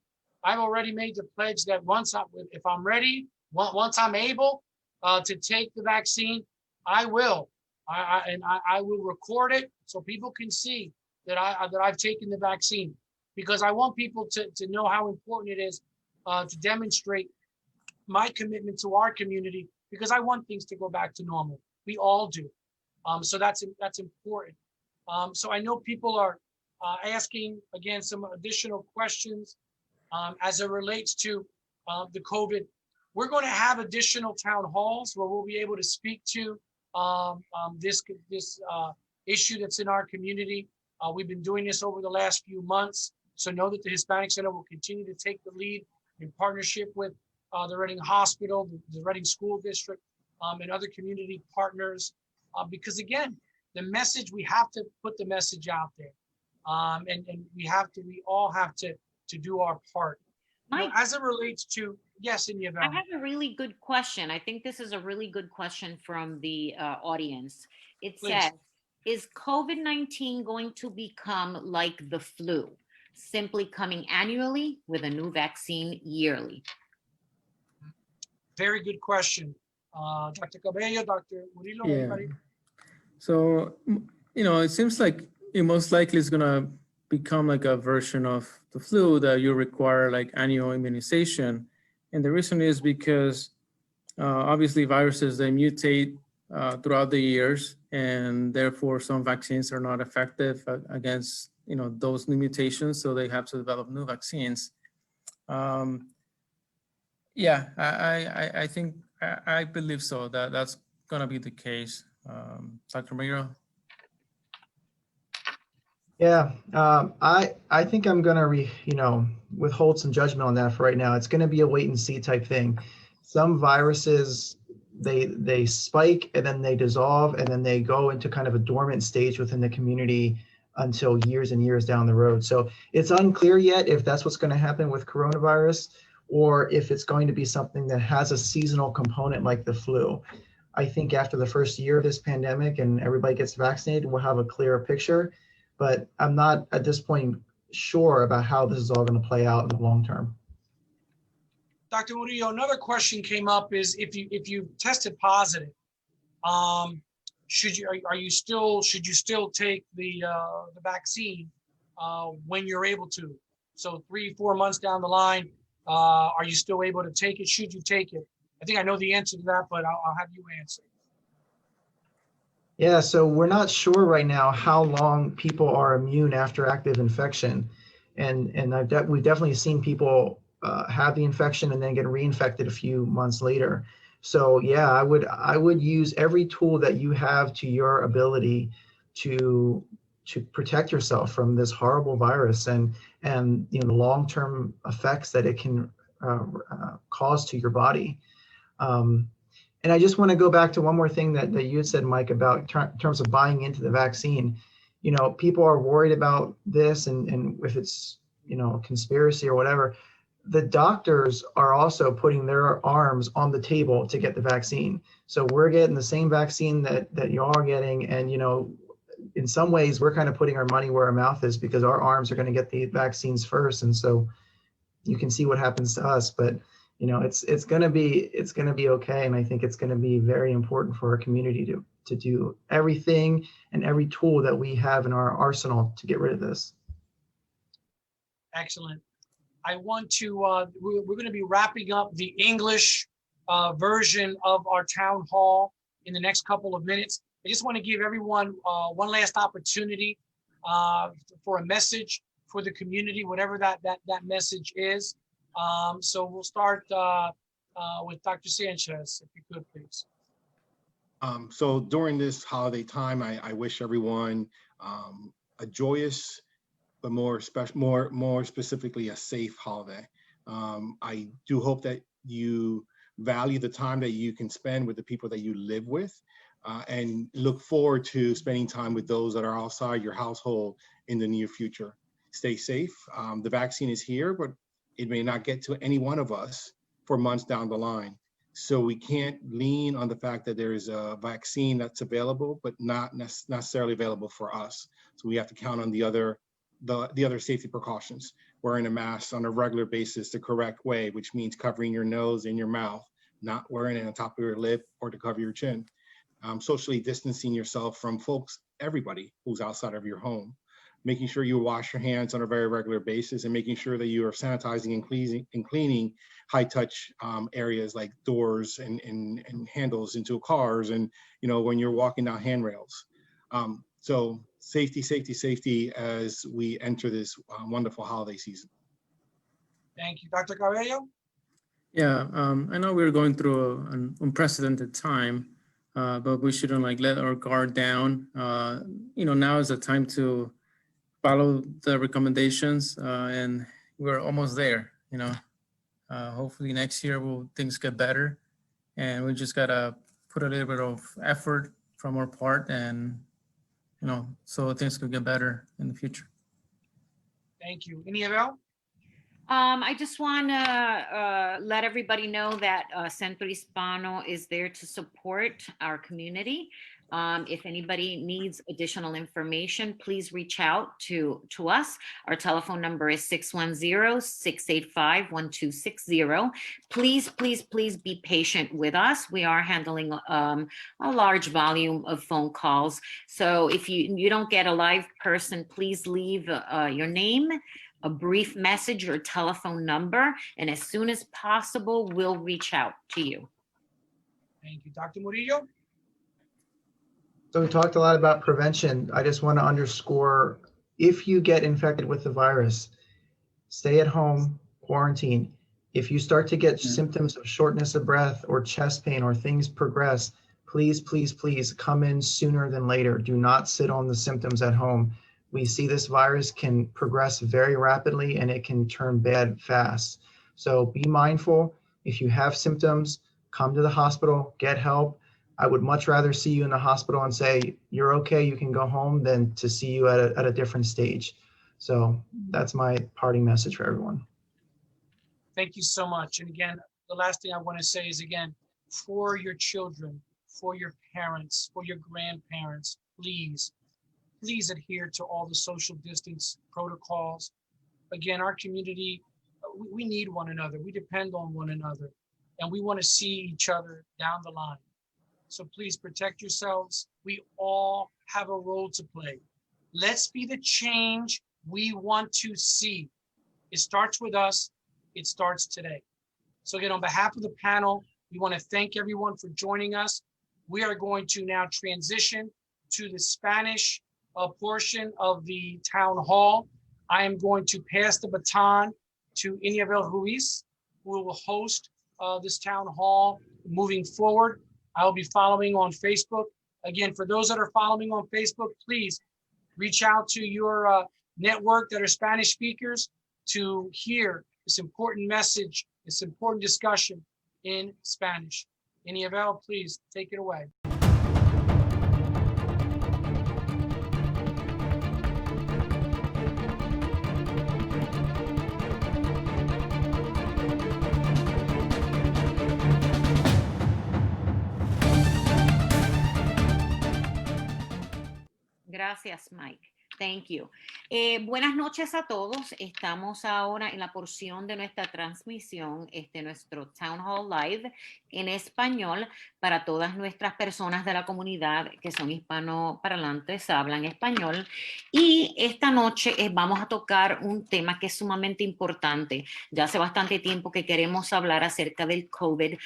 [SPEAKER 1] I've already made the pledge that if I'm ready, once I'm able to take the vaccine, I will. I will record it so people can see that I've taken the vaccine, because I want people to know how important it is to demonstrate my commitment to our community, because I want things to go back to normal. We all do. So that's important. So I know people are asking, again, some additional questions as it relates to the COVID. We're going to have additional town halls where we'll be able to speak to this issue that's in our community. We've been doing this over the last few months. So know that the Hispanic Center will continue to take the lead in partnership with the Reading Hospital, the Reading School District, and other community partners. Because again, the message, we have to put the message out there. And we all have to do our part.
[SPEAKER 3] Mike,
[SPEAKER 1] now, as it relates to, yes, India.
[SPEAKER 3] I have a really good question. I think this is a really good question from the audience. It
[SPEAKER 1] Please.
[SPEAKER 3] says, is COVID-19 going to become like the flu, simply coming annually with a new vaccine yearly?
[SPEAKER 1] Very good question. Dr. Cabello, Dr. Murillo, anybody?
[SPEAKER 5] So, you know, it seems like it most likely is going to become like a version of the flu that you require like annual immunization. And the reason is because obviously viruses, they mutate throughout the years, and therefore some vaccines are not effective against those new mutations, so they have to develop new vaccines. Yeah, I think, I believe so, that's gonna be the case. Dr. Miro?
[SPEAKER 4] Yeah, I think I'm gonna withhold some judgment on that for right now. It's gonna be a wait and see type thing. Some viruses, they spike and then they dissolve and then they go into kind of a dormant stage within the community until years and years down the road. So it's unclear yet if that's what's going to happen with coronavirus, or if it's going to be something that has a seasonal component like the flu. I think after the first year of this pandemic and everybody gets vaccinated, we'll have a clearer picture. But I'm not at this point sure about how this is all going to play out in the long term.
[SPEAKER 1] Dr. Murillo, another question came up is if you tested positive, should you still take the vaccine when you're able to? So 3-4 months down the line, are you still able to take it? Should you take it? I think I know the answer to that, but I'll have you answer.
[SPEAKER 4] Yeah, so we're not sure right now how long people are immune after active infection, and we've definitely seen people have the infection and then get reinfected a few months later. So yeah, I would use every tool that you have to your ability to protect yourself from this horrible virus and the long-term effects that it can cause to your body. And I just want to go back to one more thing that you had said, Mike, about in terms of buying into the vaccine. People are worried about this and if it's, a conspiracy or whatever. The doctors are also putting their arms on the table to get the vaccine. So we're getting the same vaccine that you all are getting. And, in some ways, we're kind of putting our money where our mouth is because our arms are going to get the vaccines first. And so you can see what happens to us. But it's gonna be okay, and I think it's gonna be very important for our community to do everything and every tool that we have in our arsenal to get rid of this.
[SPEAKER 1] Excellent. I want to. We're going to be wrapping up the English version of our town hall in the next couple of minutes. I just want to give everyone one last opportunity for a message for the community, whatever that message is. So we'll start with Dr. Sanchez, if you could, please.
[SPEAKER 2] So during this holiday time, I wish everyone a joyous, but more specifically a safe holiday. I do hope that you value the time that you can spend with the people that you live with, and look forward to spending time with those that are outside your household in the near future. Stay safe. The vaccine is here, but it may not get to any one of us for months down the line. So we can't lean on the fact that there is a vaccine that's available, but not necessarily available for us. So we have to count on the other safety precautions. Wearing a mask on a regular basis the correct way, which means covering your nose and your mouth, not wearing it on top of your lip or to cover your chin. Socially distancing yourself from everybody who's outside of your home. Making sure you wash your hands on a very regular basis, and making sure that you are sanitizing and cleaning high-touch areas like doors and handles into cars, and when you're walking down handrails. So safety as we enter this wonderful holiday season.
[SPEAKER 1] Thank you. Dr. Cabello?
[SPEAKER 5] Yeah, I know we're going through an unprecedented time, but we shouldn't let our guard down. Now is the time to follow the recommendations, and we're almost there. Hopefully next year things get better, and we just gotta put a little bit of effort from our part, and so things could get better in the future.
[SPEAKER 1] Thank you. Iniebel?
[SPEAKER 3] I just want to let everybody know that Centro Hispano is there to support our community. If anybody needs additional information, please reach out to us. Our telephone number is 610-685-1260. Please be patient with us. We are handling a large volume of phone calls. So if you don't get a live person, please leave your name, a brief message or telephone number, and as soon as possible, we'll reach out to you.
[SPEAKER 1] Thank you. Dr. Murillo?
[SPEAKER 4] So we talked a lot about prevention. I just want to underscore, if you get infected with the virus, stay at home, quarantine. If you start to get symptoms of shortness of breath or chest pain or things progress, please come in sooner than later. Do not sit on the symptoms at home. We see this virus can progress very rapidly and it can turn bad fast. So be mindful. If you have symptoms, come to the hospital, get help. I would much rather see you in the hospital and say, you're okay, you can go home, than to see you at a different stage. So that's my parting message for everyone.
[SPEAKER 1] Thank you so much. And again, the last thing I want to say is, again, for your children, for your parents, for your grandparents, please adhere to all the social distance protocols. Again, our community, we need one another. We depend on one another, and we want to see each other down the line. So please protect yourselves. We all have a role to play. Let's be the change we want to see. It starts with us. It starts today. So again, on behalf of the panel, we want to thank everyone for joining us. We are going to now transition to the Spanish portion of the town hall. I am going to pass the baton to Iniabel Ruiz, who will host this town hall moving forward. I'll be following on Facebook. Again, for those that are following on Facebook, please reach out to your network that are Spanish speakers to hear this important message, this important discussion in Spanish. Iniabel, please take it away.
[SPEAKER 3] Gracias, Mike. Thank you. Buenas noches a todos. Estamos ahora en la porción de nuestra transmisión, nuestro Town Hall Live en español para todas nuestras personas de la comunidad que son hispanoparlantes, hablan español. Y esta noche vamos a tocar un tema que es sumamente importante. Ya hace bastante tiempo que queremos hablar acerca del COVID,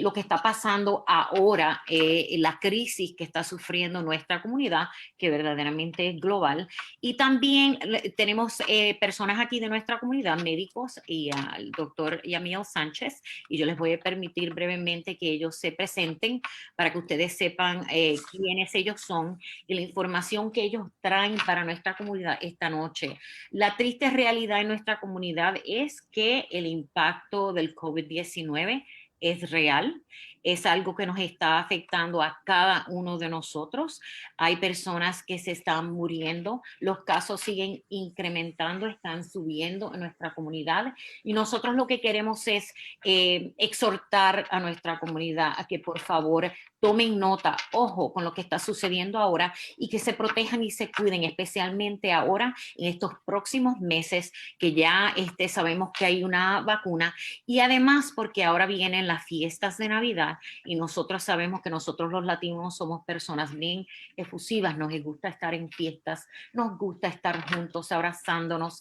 [SPEAKER 3] lo que está pasando ahora, la crisis que está sufriendo nuestra comunidad, que verdaderamente es global. Y también tenemos personas aquí de nuestra comunidad, médicos, y al doctor Yamil Sánchez, y yo les voy a permitir brevemente que ellos se presenten para que ustedes sepan quiénes ellos son y la información que ellos traen para nuestra comunidad esta noche. La triste realidad en nuestra comunidad es que el impacto del COVID-19 es real, es algo que nos está afectando a cada uno de nosotros. Hay personas que se están muriendo, los casos siguen incrementando, están subiendo en nuestra comunidad y nosotros lo que queremos es exhortar a nuestra comunidad a que por favor tomen nota, ojo con lo que está sucediendo ahora y que se protejan y se cuiden, especialmente ahora en estos próximos meses que ya sabemos que hay una vacuna y además porque ahora vienen las fiestas de Navidad y nosotros sabemos que nosotros los latinos somos personas bien efusivas, nos gusta estar en fiestas, nos gusta estar juntos abrazándonos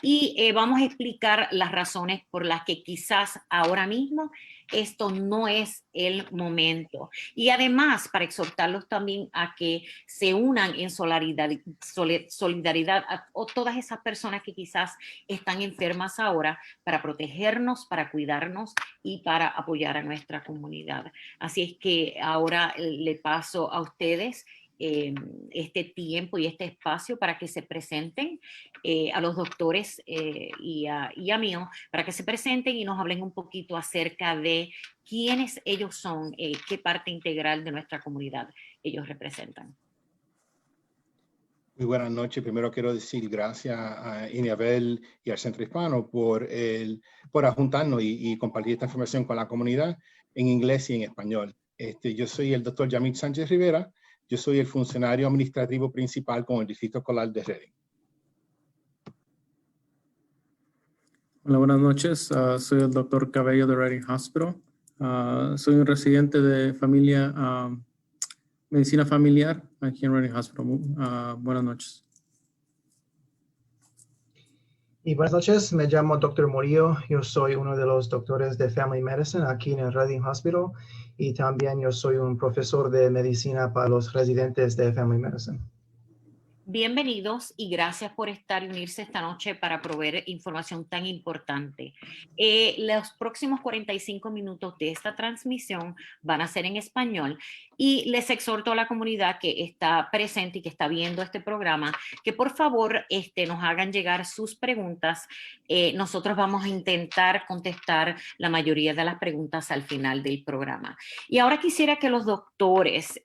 [SPEAKER 3] y vamos a explicar las razones por las que quizás ahora mismo esto no es el momento. Y además, para exhortarlos también a que se unan en solidaridad a todas esas personas que quizás están enfermas ahora, para protegernos, para cuidarnos y para apoyar a nuestra comunidad. Así es que ahora le paso a ustedes este tiempo y este espacio para que se presenten a los doctores y a mí, para que se presenten y nos hablen un poquito acerca de quiénes ellos son, qué parte integral de nuestra comunidad ellos representan.
[SPEAKER 2] Muy buenas noches. Primero quiero decir gracias a Iniabel y al Centro Hispano por juntarnos y compartir esta información con la comunidad en inglés y en español. Yo soy el doctor Yamil Sánchez Rivera, Yo soy el funcionario administrativo principal con el Distrito Escolar de Reading.
[SPEAKER 5] Hola, buenas noches. Soy el doctor Cabello de Reading Hospital. Soy un residente de medicina familiar aquí en Reading Hospital. Buenas noches.
[SPEAKER 4] Y buenas noches, me llamo Dr. Murillo, yo soy uno de los doctores de Family Medicine aquí en el Reading Hospital y también yo soy un profesor de medicina para los residentes de Family Medicine.
[SPEAKER 3] Bienvenidos y gracias por estar y unirse esta noche para proveer información tan importante. Los próximos 45 minutos de esta transmisión van a ser en español y les exhorto a la comunidad que está presente y que está viendo este programa que por favor nos hagan llegar sus preguntas. Nosotros vamos a intentar contestar la mayoría de las preguntas al final del programa. Y ahora quisiera que los doctores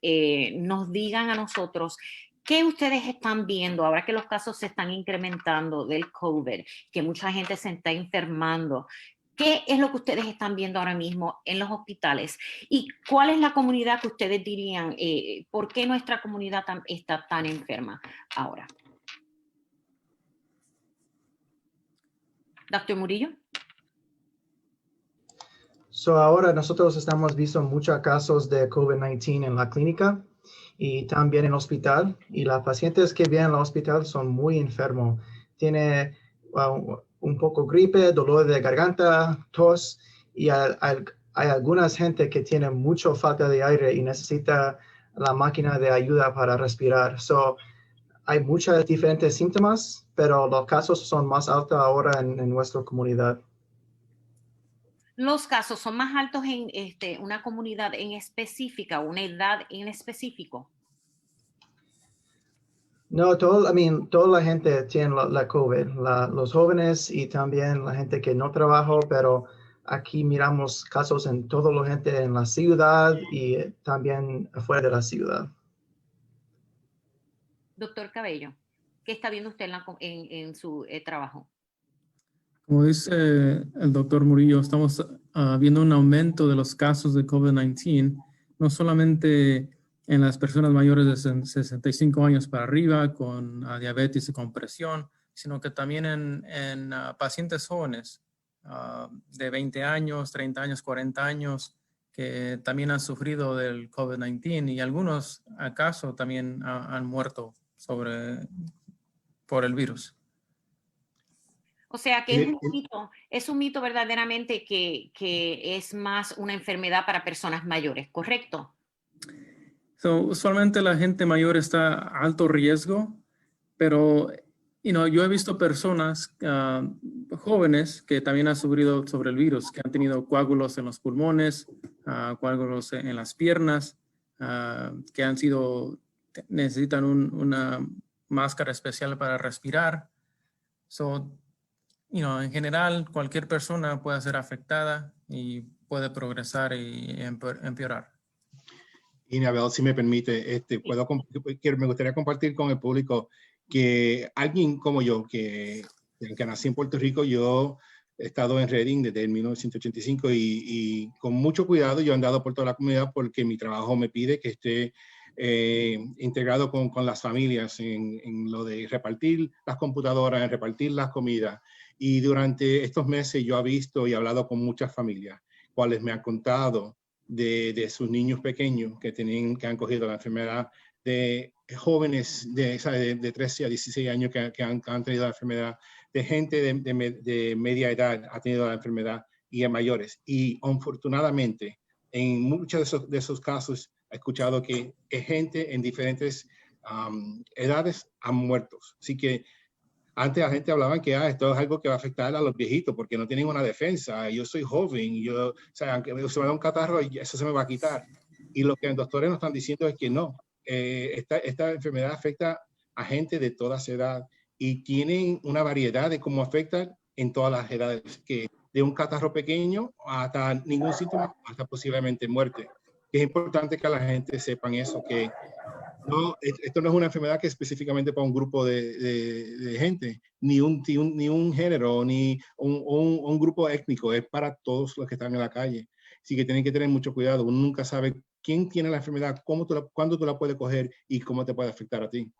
[SPEAKER 3] nos digan a nosotros ¿qué ustedes están viendo ahora que los casos se están incrementando del COVID, que mucha gente se está enfermando? ¿Qué es lo que ustedes están viendo ahora mismo en los hospitales? ¿Y cuál es la comunidad que ustedes dirían, por qué nuestra comunidad está tan enferma ahora? Doctor Murillo.
[SPEAKER 4] Ahora nosotros estamos viendo muchos casos de COVID-19 en la clínica y también en el hospital. Y las pacientes que vienen al hospital son muy enfermos. Tiene un poco gripe, dolor de garganta, tos y hay algunas gente que tiene mucha falta de aire y necesita la máquina de ayuda para respirar. Hay muchos diferentes síntomas, pero los casos son más altos ahora en nuestra comunidad.
[SPEAKER 3] ¿Los casos son más altos en una comunidad en específica, una edad en específico?
[SPEAKER 4] No, toda la gente tiene la COVID, los jóvenes y también la gente que no trabaja, pero aquí miramos casos en toda la gente en la ciudad y también afuera de la ciudad.
[SPEAKER 3] Doctor Cabello, ¿qué está viendo usted en su trabajo?
[SPEAKER 5] Como dice el doctor Murillo, estamos viendo un aumento de los casos de COVID-19, no solamente en las personas mayores de 65 años para arriba, con diabetes y con presión, sino que también en pacientes jóvenes de 20 años, 30 años, 40 años, que también han sufrido del COVID-19 y algunos acaso también han muerto por el virus.
[SPEAKER 3] O sea que es un mito verdaderamente que es más una enfermedad para personas mayores, ¿correcto?
[SPEAKER 5] Usualmente la gente mayor está a alto riesgo, pero yo he visto personas jóvenes que también han sufrido sobre el virus, que han tenido coágulos en los pulmones, coágulos en las piernas, que necesitan una máscara especial para respirar. En general, cualquier persona puede ser afectada y puede progresar y empeorar.
[SPEAKER 2] Y Abel, si me permite, me gustaría compartir con el público que alguien como yo, que nací en Puerto Rico, yo he estado en Reading desde 1985 y con mucho cuidado yo he andado por toda la comunidad porque mi trabajo me pide que esté integrado con las familias en lo de repartir las computadoras, en repartir las comidas. Y durante estos meses yo he visto y hablado con muchas familias, cuales me han contado de sus niños pequeños que han cogido la enfermedad, de jóvenes de 13 a 16 años que han tenido la enfermedad, de gente de media edad ha tenido la enfermedad y de mayores. Y afortunadamente, en muchos de esos casos, he escuchado que gente en diferentes edades han muerto. Así que antes la gente hablaba que esto es algo que va a afectar a los viejitos porque no tienen una defensa. Yo soy joven, aunque se me da un catarro, eso se me va a quitar. Y lo que los doctores nos están diciendo es que no. Esta enfermedad afecta a gente de todas edades y tienen una variedad de cómo afecta en todas las edades, que de un catarro pequeño hasta ningún síntoma, hasta posiblemente muerte. Es importante que la gente sepan eso, que esto no es una enfermedad que es específicamente para un grupo de gente, ni un género, ni un grupo étnico, es para todos los que están en la calle. Así que tienen que tener mucho cuidado. Uno nunca sabe quién tiene la enfermedad, cuándo tú la puedes coger y cómo te puede afectar a ti.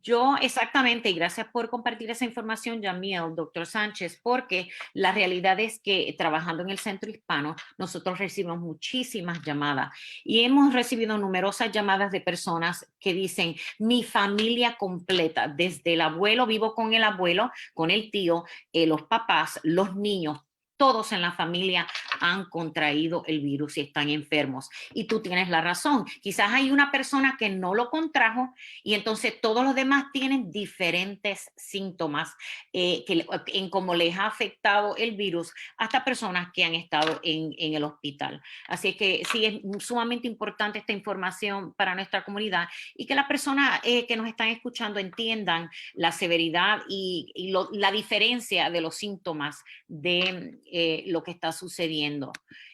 [SPEAKER 3] Yo exactamente, y gracias por compartir esa información, Yamiel, doctor Sánchez, porque la realidad es que trabajando en el centro hispano, nosotros recibimos muchísimas llamadas y hemos recibido numerosas llamadas de personas que dicen, mi familia completa, desde el abuelo, vivo con el abuelo, con el tío, los papás, los niños, todos en la familia han contraído el virus y están enfermos. Y tú tienes la razón. Quizás hay una persona que no lo contrajo y entonces todos los demás tienen diferentes síntomas en cómo les ha afectado el virus hasta personas que han estado en el hospital. Así es que sí, es sumamente importante esta información para nuestra comunidad y que las personas que nos están escuchando entiendan la severidad y la diferencia de los síntomas de lo que está sucediendo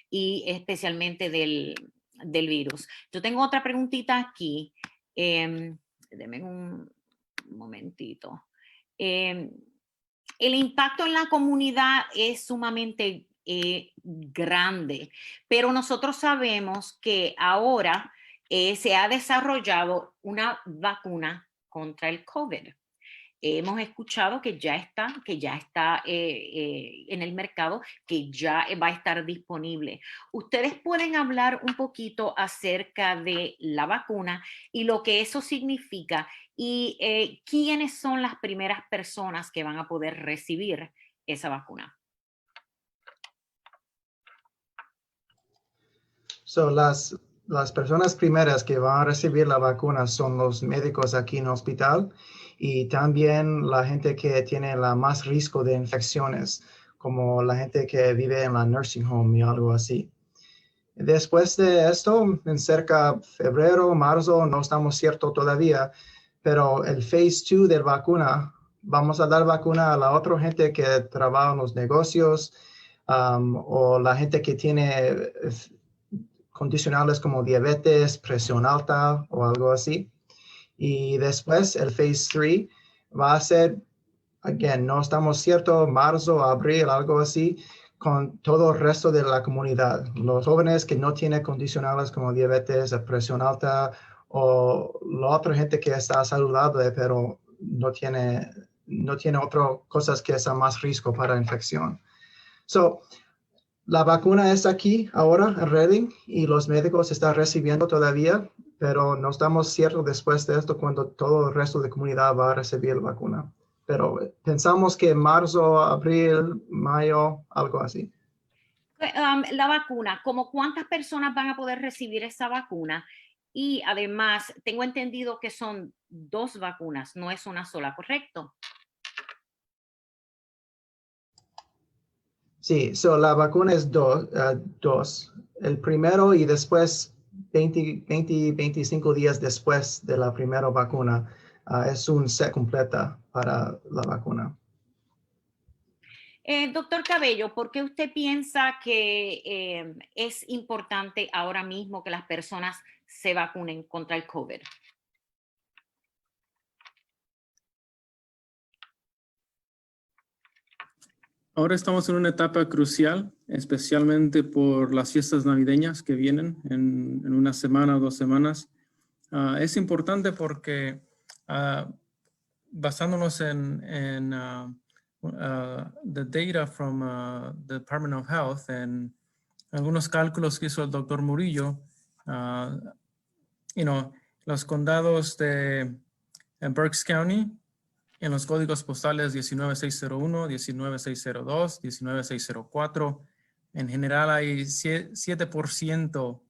[SPEAKER 3] y especialmente del virus. Yo tengo otra preguntita aquí. Denme un momentito. El impacto en la comunidad es sumamente grande, pero nosotros sabemos que ahora se ha desarrollado una vacuna contra el COVID. Hemos escuchado que ya está en el mercado, que ya va a estar disponible. ¿Ustedes pueden hablar un poquito acerca de la vacuna y lo que eso significa y quiénes son las primeras personas que van a poder recibir esa vacuna?
[SPEAKER 4] So, las personas primeras que van a recibir la vacuna son los médicos aquí en el hospital y también la gente que tiene la más riesgo de infecciones, como la gente que vive en la nursing home y algo así. Después de esto, en cerca de febrero, marzo, no estamos ciertos todavía, pero el phase 2 de vacuna, vamos a dar vacuna a la otra gente que trabaja en los negocios o la gente que tiene condicionales como diabetes, presión alta o algo así. Y después el phase 3 va a ser, again, no estamos ciertos, marzo, abril, algo así, con todo el resto de la comunidad. Los jóvenes que no tienen condicionales como diabetes, presión alta o la otra gente que está saludable pero no tiene otras cosas que son más riesgo para infección. So, la vacuna está aquí ahora en Reading y los médicos están recibiendo todavía, pero no estamos ciertos después de esto cuando todo el resto de la comunidad va a recibir la vacuna. Pero pensamos que marzo, abril, mayo, algo así.
[SPEAKER 3] La vacuna, ¿cómo cuántas personas van a poder recibir esa vacuna? Y además, tengo entendido que son 2 vacunas, no es una sola, ¿correcto?
[SPEAKER 4] Sí, so la vacuna es dos. El primero y después 25 días después de la primera vacuna es un set completa para la vacuna.
[SPEAKER 3] Doctor Cabello, ¿por qué usted piensa que es importante ahora mismo que las personas se vacunen contra el COVID?
[SPEAKER 5] Ahora estamos en una etapa crucial, especialmente por las fiestas navideñas que vienen en una semana o 2 semanas. Es importante porque basándonos en the data from the Department of Health, en algunos cálculos que hizo el doctor Murillo, los condados de Berks County, en los códigos postales 19601, 19602, 19604, en general hay 7%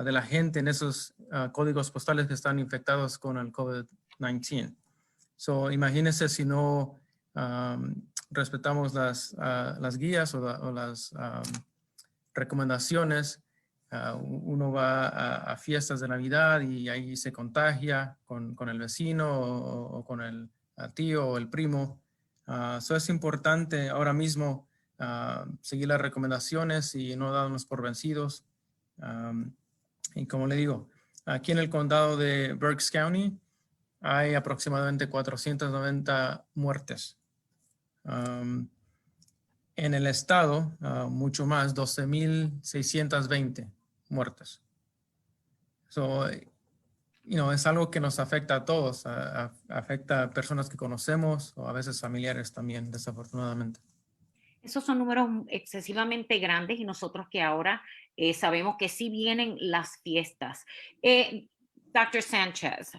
[SPEAKER 5] de la gente en esos códigos postales que están infectados con el COVID-19. So, imagínense si no respetamos las guías o las recomendaciones. Uno va a fiestas de Navidad y ahí se contagia con el vecino o con el tío o el primo. So es importante ahora mismo seguir las recomendaciones y no darnos por vencidos. Y como le digo, aquí en el condado de Berks County hay aproximadamente 490 muertes. En el estado, mucho más, 12,620 muertes. So, es algo que nos afecta a todos, afecta a personas que conocemos o a veces familiares también, desafortunadamente.
[SPEAKER 3] Esos son números excesivamente grandes y nosotros que ahora sabemos que sí vienen las fiestas. Dr. Sánchez,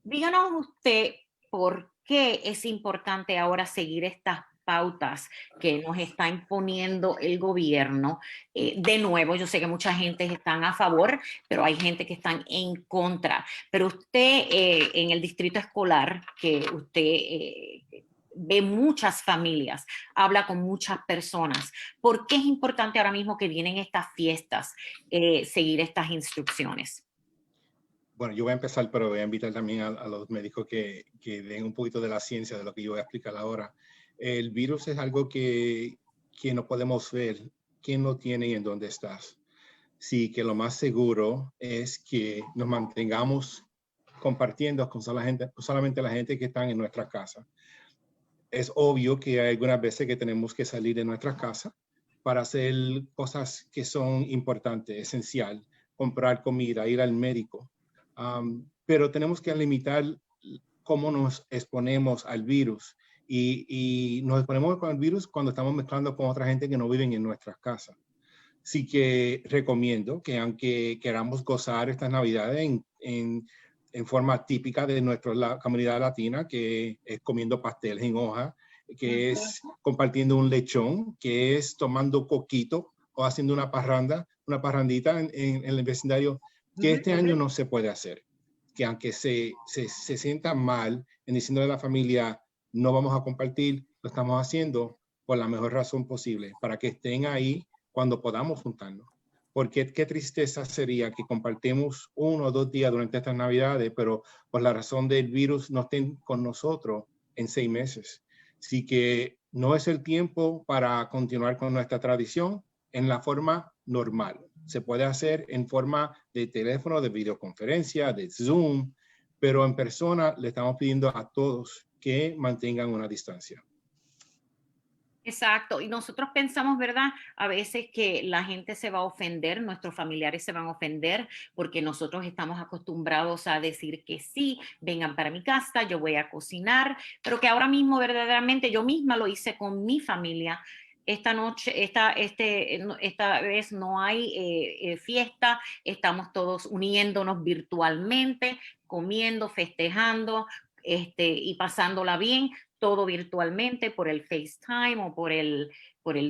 [SPEAKER 3] díganos usted por qué es importante ahora seguir estas pautas que nos está imponiendo el gobierno. De nuevo, yo sé que mucha gente está a favor, pero hay gente que está en contra. Pero usted en el distrito escolar, que usted ve muchas familias, habla con muchas personas. ¿Por qué es importante ahora mismo que vienen estas fiestas seguir estas instrucciones?
[SPEAKER 2] Bueno, yo voy a empezar, pero voy a invitar también a los médicos que den un poquito de la ciencia de lo que yo voy a explicar ahora. El virus es algo que no podemos ver quién lo tiene y en dónde estás. Sí, que lo más seguro es que nos mantengamos compartiendo con solamente la gente que está en nuestra casa. Es obvio que hay algunas veces que tenemos que salir de nuestra casa para hacer cosas que son importantes, esencial, comprar comida, ir al médico. Pero tenemos que limitar cómo nos exponemos al virus y nos exponemos al virus cuando estamos mezclando con otra gente que no viven en nuestras casas. Sí que recomiendo que aunque queramos gozar estas Navidades en forma típica de nuestra comunidad latina, que es comiendo pasteles en hoja, que es compartiendo un lechón, que es tomando coquito o haciendo una parrandita en el vecindario, que este año no se puede hacer. Que aunque se sienta mal en diciendo a la familia, no vamos a compartir, lo estamos haciendo por la mejor razón posible, para que estén ahí cuando podamos juntarnos. Porque qué tristeza sería que compartimos 1 o 2 días durante estas Navidades, pero por la razón del virus no estén con nosotros en 6 meses. Así que no es el tiempo para continuar con nuestra tradición en la forma normal. Se puede hacer en forma de teléfono, de videoconferencia, de Zoom, pero en persona le estamos pidiendo a todos que mantengan una distancia.
[SPEAKER 3] Exacto, y nosotros pensamos, ¿verdad? A veces que la gente se va a ofender, nuestros familiares se van a ofender porque nosotros estamos acostumbrados a decir que sí, vengan para mi casa, yo voy a cocinar, pero que ahora mismo verdaderamente yo misma lo hice con mi familia. Esta noche, esta vez no hay fiesta, estamos todos uniéndonos virtualmente, comiendo, festejando, y pasándola bien, todo virtualmente por el FaceTime o por el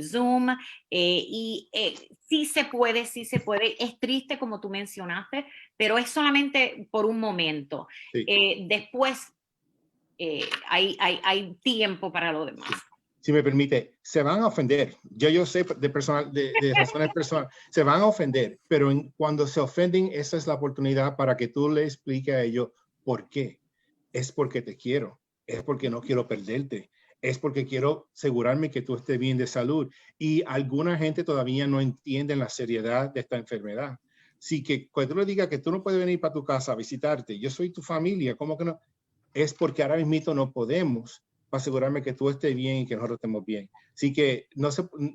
[SPEAKER 3] Zoom. Sí se puede, es triste como tú mencionaste, pero es solamente por un momento.
[SPEAKER 2] Sí.
[SPEAKER 3] Después hay tiempo para lo demás.
[SPEAKER 2] Sí. Si me permite, se van a ofender. Yo sé de razones personales, se van a ofender, pero cuando se ofenden, esa es la oportunidad para que tú le expliques a ellos por qué. Es porque te quiero, es porque no quiero perderte, es porque quiero asegurarme que tú estés bien de salud. Y alguna gente todavía no entiende la seriedad de esta enfermedad. Así que cuando tú le digas que tú no puedes venir para tu casa a visitarte, yo soy tu familia, ¿cómo que no? Es porque ahora mismo no podemos, para asegurarme que tú estés bien y que nosotros estemos bien. Así que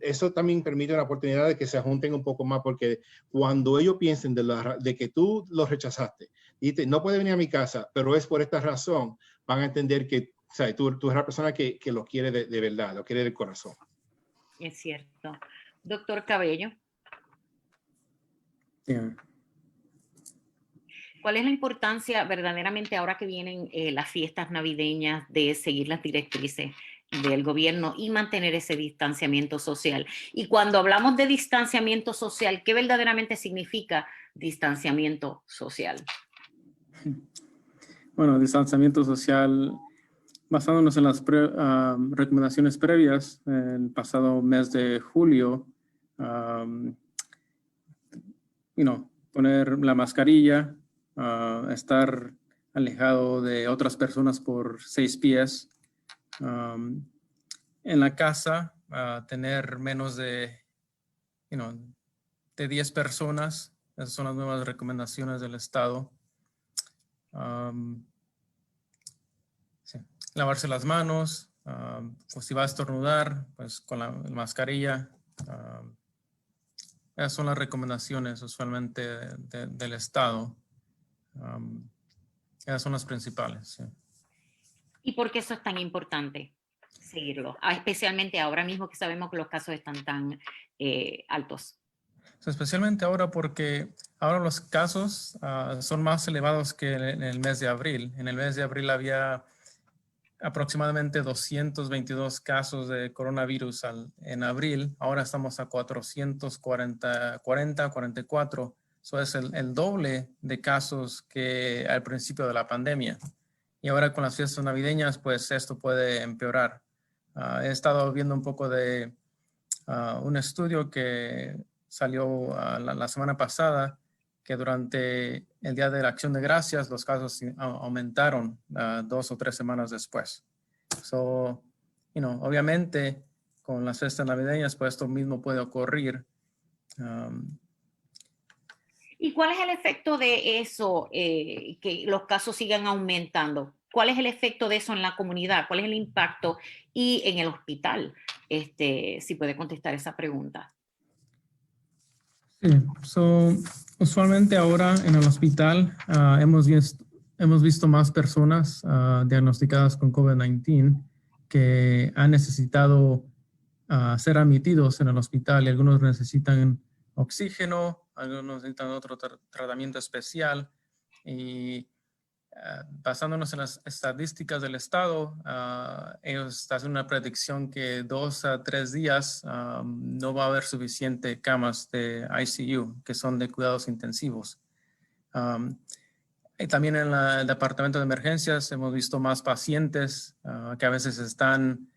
[SPEAKER 2] eso también permite una oportunidad de que se junten un poco más, porque cuando ellos piensen de que tú los rechazaste, y no puede venir a mi casa, pero es por esta razón, van a entender que tú eres la persona que lo quiere de verdad, lo quiere del corazón.
[SPEAKER 3] Es cierto. Doctor Cabello.
[SPEAKER 5] Yeah.
[SPEAKER 3] ¿Cuál es la importancia verdaderamente ahora que vienen las fiestas navideñas de seguir las directrices del gobierno y mantener ese distanciamiento social? Y cuando hablamos de distanciamiento social, ¿qué verdaderamente significa distanciamiento social?
[SPEAKER 5] Bueno, distanciamiento social, basándonos en las recomendaciones previas, el pasado mes de julio, poner la mascarilla, estar alejado de otras personas por 6 pies, en la casa, tener menos de 10 personas. Esas son las nuevas recomendaciones del Estado. Sí. Lavarse las manos, pues si va a estornudar, pues con la mascarilla. Esas son las recomendaciones usualmente del Estado. Esas son las principales. Sí.
[SPEAKER 3] ¿Y por qué eso es tan importante seguirlo? Especialmente ahora mismo que sabemos que los casos están tan altos.
[SPEAKER 5] Especialmente ahora porque ahora los casos son más elevados que en el mes de abril. En el mes de abril había aproximadamente 222 casos de coronavirus en abril. Ahora estamos a 44. Eso es el doble de casos que al principio de la pandemia. Y ahora con las fiestas navideñas, pues esto puede empeorar. He estado viendo un poco de un estudio que salió la semana pasada, que durante el Día de la Acción de Gracias los casos aumentaron 2 o 3 semanas después. So, obviamente con las fiestas navideñas, pues esto mismo puede ocurrir.
[SPEAKER 3] ¿Y cuál es el efecto de eso, que los casos sigan aumentando? ¿Cuál es el efecto de eso en la comunidad? ¿Cuál es el impacto? Y en el hospital, si puede contestar esa pregunta.
[SPEAKER 5] Sí, usualmente ahora en el hospital hemos visto más personas diagnosticadas con COVID-19 que han necesitado ser admitidos en el hospital, y algunos necesitan oxígeno, algunos necesitan otro tratamiento especial, y basándonos en las estadísticas del estado, ellos hacen una predicción que 2 a 3 días no va a haber suficiente camas de ICU, que son de cuidados intensivos. Y también en el departamento de emergencias hemos visto más pacientes que a veces están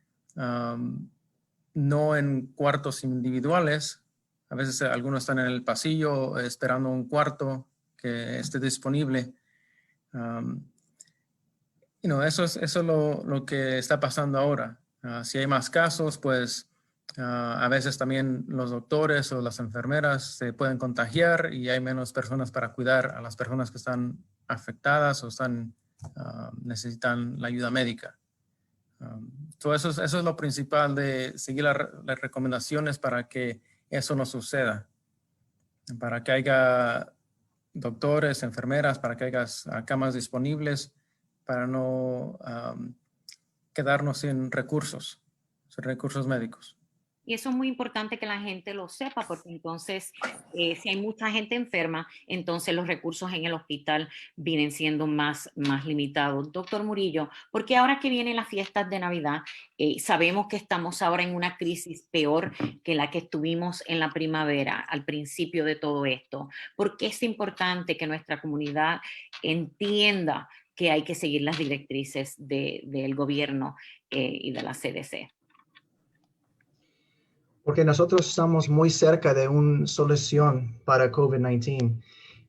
[SPEAKER 5] no en cuartos individuales. A veces algunos están en el pasillo esperando un cuarto que esté disponible. Eso es lo que está pasando ahora. Si hay más casos, pues a veces también los doctores o las enfermeras se pueden contagiar y hay menos personas para cuidar a las personas que están afectadas o necesitan la ayuda médica. Eso es lo principal, de seguir las recomendaciones para que eso no suceda, para que haya doctores, enfermeras, para que haya camas disponibles, para no quedarnos sin recursos médicos.
[SPEAKER 3] Y eso es muy importante que la gente lo sepa, porque entonces, si hay mucha gente enferma, entonces los recursos en el hospital vienen siendo más limitados. Doctor Murillo, porque ahora que vienen las fiestas de Navidad, sabemos que estamos ahora en una crisis peor que la que estuvimos en la primavera, al principio de todo esto. ¿Por qué es importante que nuestra comunidad entienda que hay que seguir las directrices del gobierno y de la CDC?
[SPEAKER 4] Porque nosotros estamos muy cerca de una solución para COVID-19.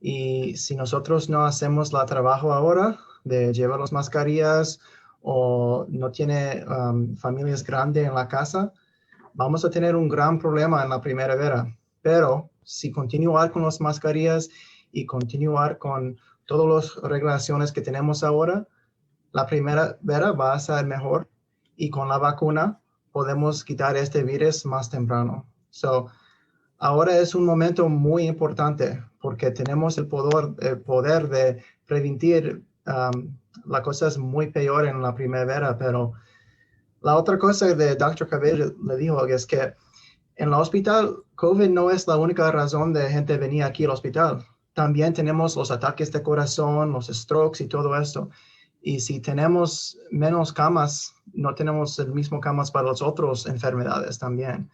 [SPEAKER 4] Y si nosotros no hacemos el trabajo ahora de llevar las mascarillas o no tiene familias grandes en la casa, vamos a tener un gran problema en la primavera. Pero si continuar con las mascarillas y continuar con todas las regulaciones que tenemos ahora, la primavera va a ser mejor, y con la vacuna podemos quitar este virus más temprano. Ahora es un momento muy importante porque tenemos el poder de prevenir las cosas muy peor en la primavera. Pero la otra cosa de Dr. Cabello le dijo es que en el hospital, COVID no es la única razón de gente venir aquí al hospital. También tenemos los ataques de corazón, los strokes y todo esto. Y si tenemos menos camas, no tenemos el mismo camas para las otras enfermedades también.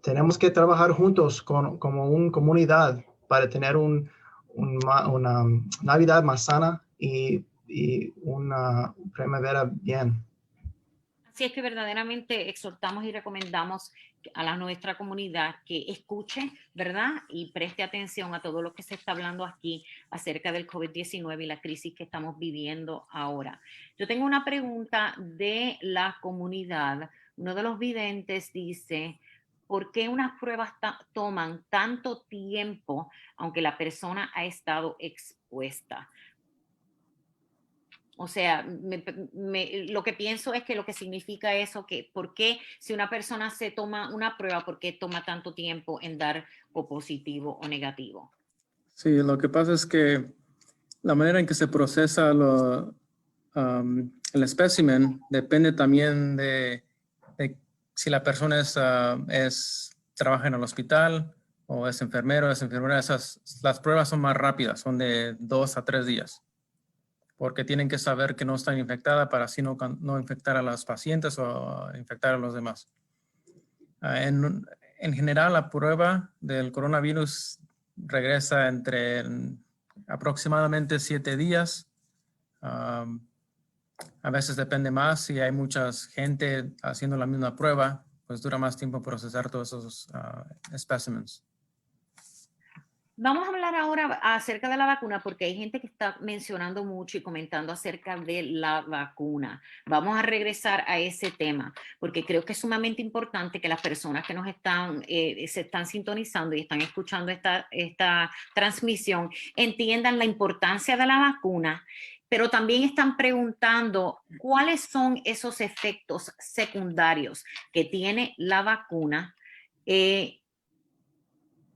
[SPEAKER 4] Tenemos que trabajar juntos como una comunidad para tener una Navidad más sana y una primavera bien.
[SPEAKER 3] Así es que verdaderamente exhortamos y recomendamos a nuestra comunidad que escuche, ¿verdad? Y preste atención a todo lo que se está hablando aquí acerca del COVID-19 y la crisis que estamos viviendo ahora. Yo tengo una pregunta de la comunidad. Uno de los videntes dice: ¿por qué unas pruebas toman tanto tiempo aunque la persona ha estado expuesta? O sea, lo que pienso es que lo que significa eso, que por qué si una persona se toma una prueba, ¿por qué toma tanto tiempo en dar o positivo o negativo?
[SPEAKER 5] Sí, lo que pasa es que la manera en que se procesa el espécimen depende también de si la persona trabaja en el hospital o es enfermero, es enfermera. Las pruebas son más rápidas, son de 2 a 3 días, porque tienen que saber que no están infectadas para así no infectar a los pacientes o infectar a los demás. En general, la prueba del coronavirus regresa entre aproximadamente 7 días. A veces depende más. Si hay mucha gente haciendo la misma prueba, pues dura más tiempo procesar todos esos especímenes.
[SPEAKER 3] Vamos a hablar ahora acerca de la vacuna porque hay gente que está mencionando mucho y comentando acerca de la vacuna. Vamos a regresar a ese tema porque creo que es sumamente importante que las personas que nos se están sintonizando y están escuchando esta transmisión entiendan la importancia de la vacuna, pero también están preguntando cuáles son esos efectos secundarios que tiene la vacuna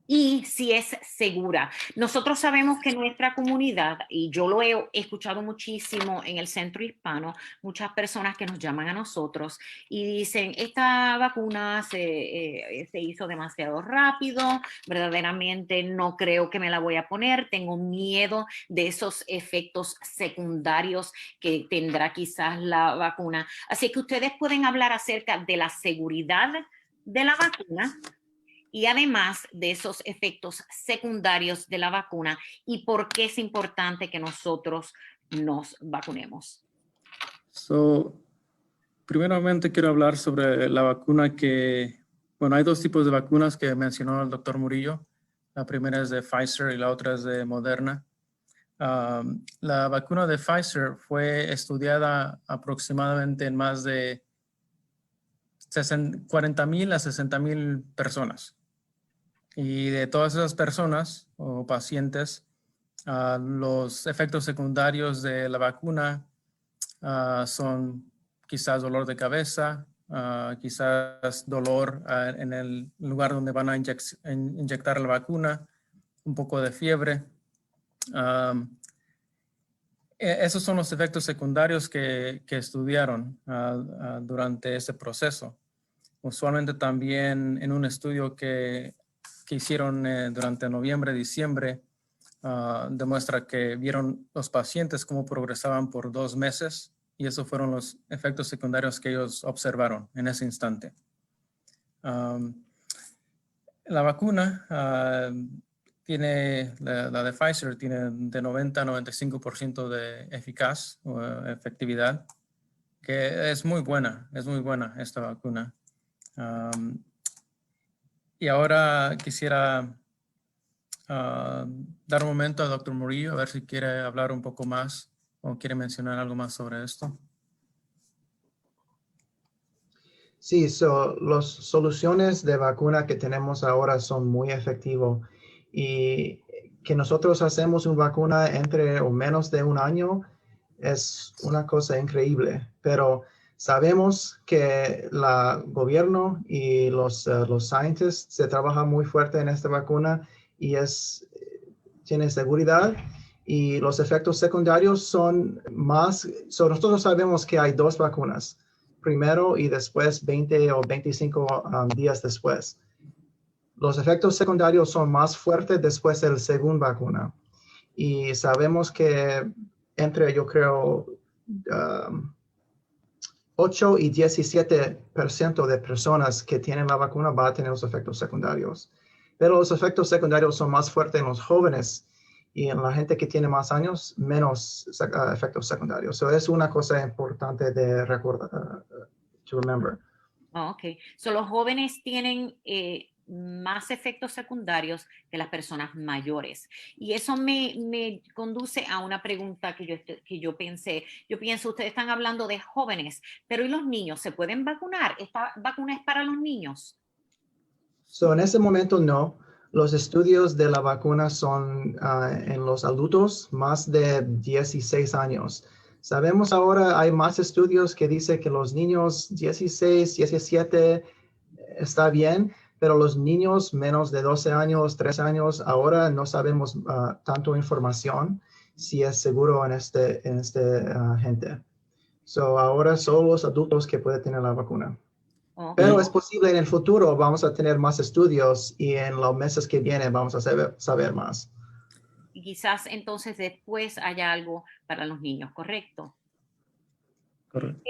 [SPEAKER 3] y si es segura. Nosotros sabemos que nuestra comunidad, y yo lo he escuchado muchísimo en el centro hispano, muchas personas que nos llaman a nosotros y dicen, esta vacuna se hizo demasiado rápido, verdaderamente no creo que me la voy a poner, tengo miedo de esos efectos secundarios que tendrá quizás la vacuna. Así que ustedes pueden hablar acerca de la seguridad de la vacuna y además de esos efectos secundarios de la vacuna y por qué es importante que nosotros nos vacunemos.
[SPEAKER 5] Primeramente quiero hablar sobre la vacuna hay 2 tipos de vacunas que mencionó el doctor Murillo. La primera es de Pfizer y la otra es de Moderna. La vacuna de Pfizer fue estudiada aproximadamente en más de 40,000 a 60,000 personas. Y de todas esas personas o pacientes, los efectos secundarios de la vacuna son quizás dolor de cabeza, quizás dolor en el lugar donde van a inyectar la vacuna, un poco de fiebre. Esos son los efectos secundarios que estudiaron durante ese proceso. Usualmente también en un estudio que hicieron durante noviembre, diciembre, demuestra que vieron los pacientes cómo progresaban por 2 meses y esos fueron los efectos secundarios que ellos observaron en ese instante. La vacuna la de Pfizer tiene de 90 a 95% de eficaz o efectividad, que es muy buena esta vacuna. Y ahora quisiera dar un momento al doctor Murillo, a ver si quiere hablar un poco más o quiere mencionar algo más sobre esto.
[SPEAKER 4] Sí, las soluciones de vacuna que tenemos ahora son muy efectivos y que nosotros hacemos una vacuna entre o menos de 1 año es una cosa increíble, pero sabemos que el gobierno y los scientists se trabajan muy fuerte en esta vacuna y tiene seguridad y los efectos secundarios son más. Nosotros sabemos que hay 2 vacunas, primero y después 20 o 25 días después. Los efectos secundarios son más fuertes después de la segunda vacuna y sabemos que entre, yo creo, 8 y 17% de personas que tienen la vacuna van a tener los efectos secundarios. Pero los efectos secundarios son más fuertes en los jóvenes y en la gente que tiene más años, menos efectos secundarios. Es una cosa importante de recordar, to remember.
[SPEAKER 3] Oh, ok. Los jóvenes tienen más efectos secundarios que las personas mayores. Y eso me conduce a una pregunta que yo pensé. Yo pienso, ustedes están hablando de jóvenes, pero ¿y los niños? ¿Se pueden vacunar? ¿Esta vacuna es para los niños?
[SPEAKER 4] En ese momento no. Los estudios de la vacuna son en los adultos más de 16 años. Sabemos ahora hay más estudios que dicen que los niños 16, 17 está bien, pero los niños menos de 12 años, 13 años, ahora no sabemos tanto información si es seguro en este gente. So, ahora son los adultos que pueden tener la vacuna. Pero es posible en el futuro vamos a tener más estudios y en los meses que vienen vamos a saber más.
[SPEAKER 3] Y quizás entonces después haya algo para los niños, ¿correcto?
[SPEAKER 5] Correcto.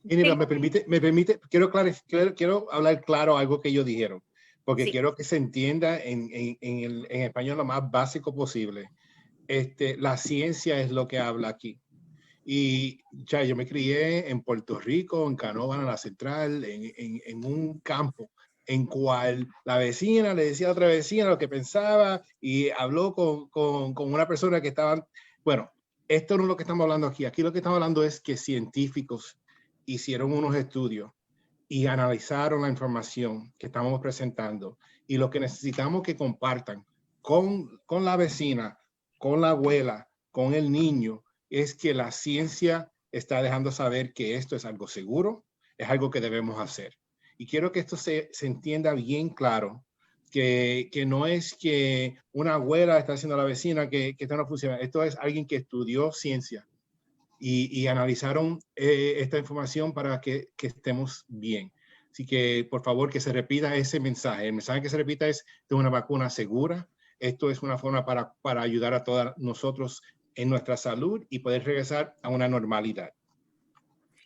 [SPEAKER 2] Mira, me permite, quiero hablar claro algo que ellos dijeron, porque
[SPEAKER 3] Sí.
[SPEAKER 2] quiero que se entienda en español lo más básico posible. La ciencia es lo que habla aquí. Y ya yo me crié en Puerto Rico, en Canóvana, la Central, en un campo en cual la vecina le decía a otra vecina lo que pensaba y habló con una persona que estaba, bueno, esto no es lo que estamos hablando aquí. Aquí lo que estamos hablando es que científicos hicieron unos estudios y analizaron la información que estamos presentando y lo que necesitamos que compartan con la vecina, con la abuela, con el niño, es que la ciencia está dejando saber que esto es algo seguro, es algo que debemos hacer. Y quiero que esto se entienda bien claro, que no es que una abuela está haciendo a la vecina que esto no funciona. Esto es alguien que estudió ciencia y analizaron esta información para que estemos bien. Así que, por favor, que se repita ese mensaje. El mensaje que se repita es de una vacuna segura. Esto es una forma para ayudar a todos nosotros en nuestra salud y poder regresar a una normalidad.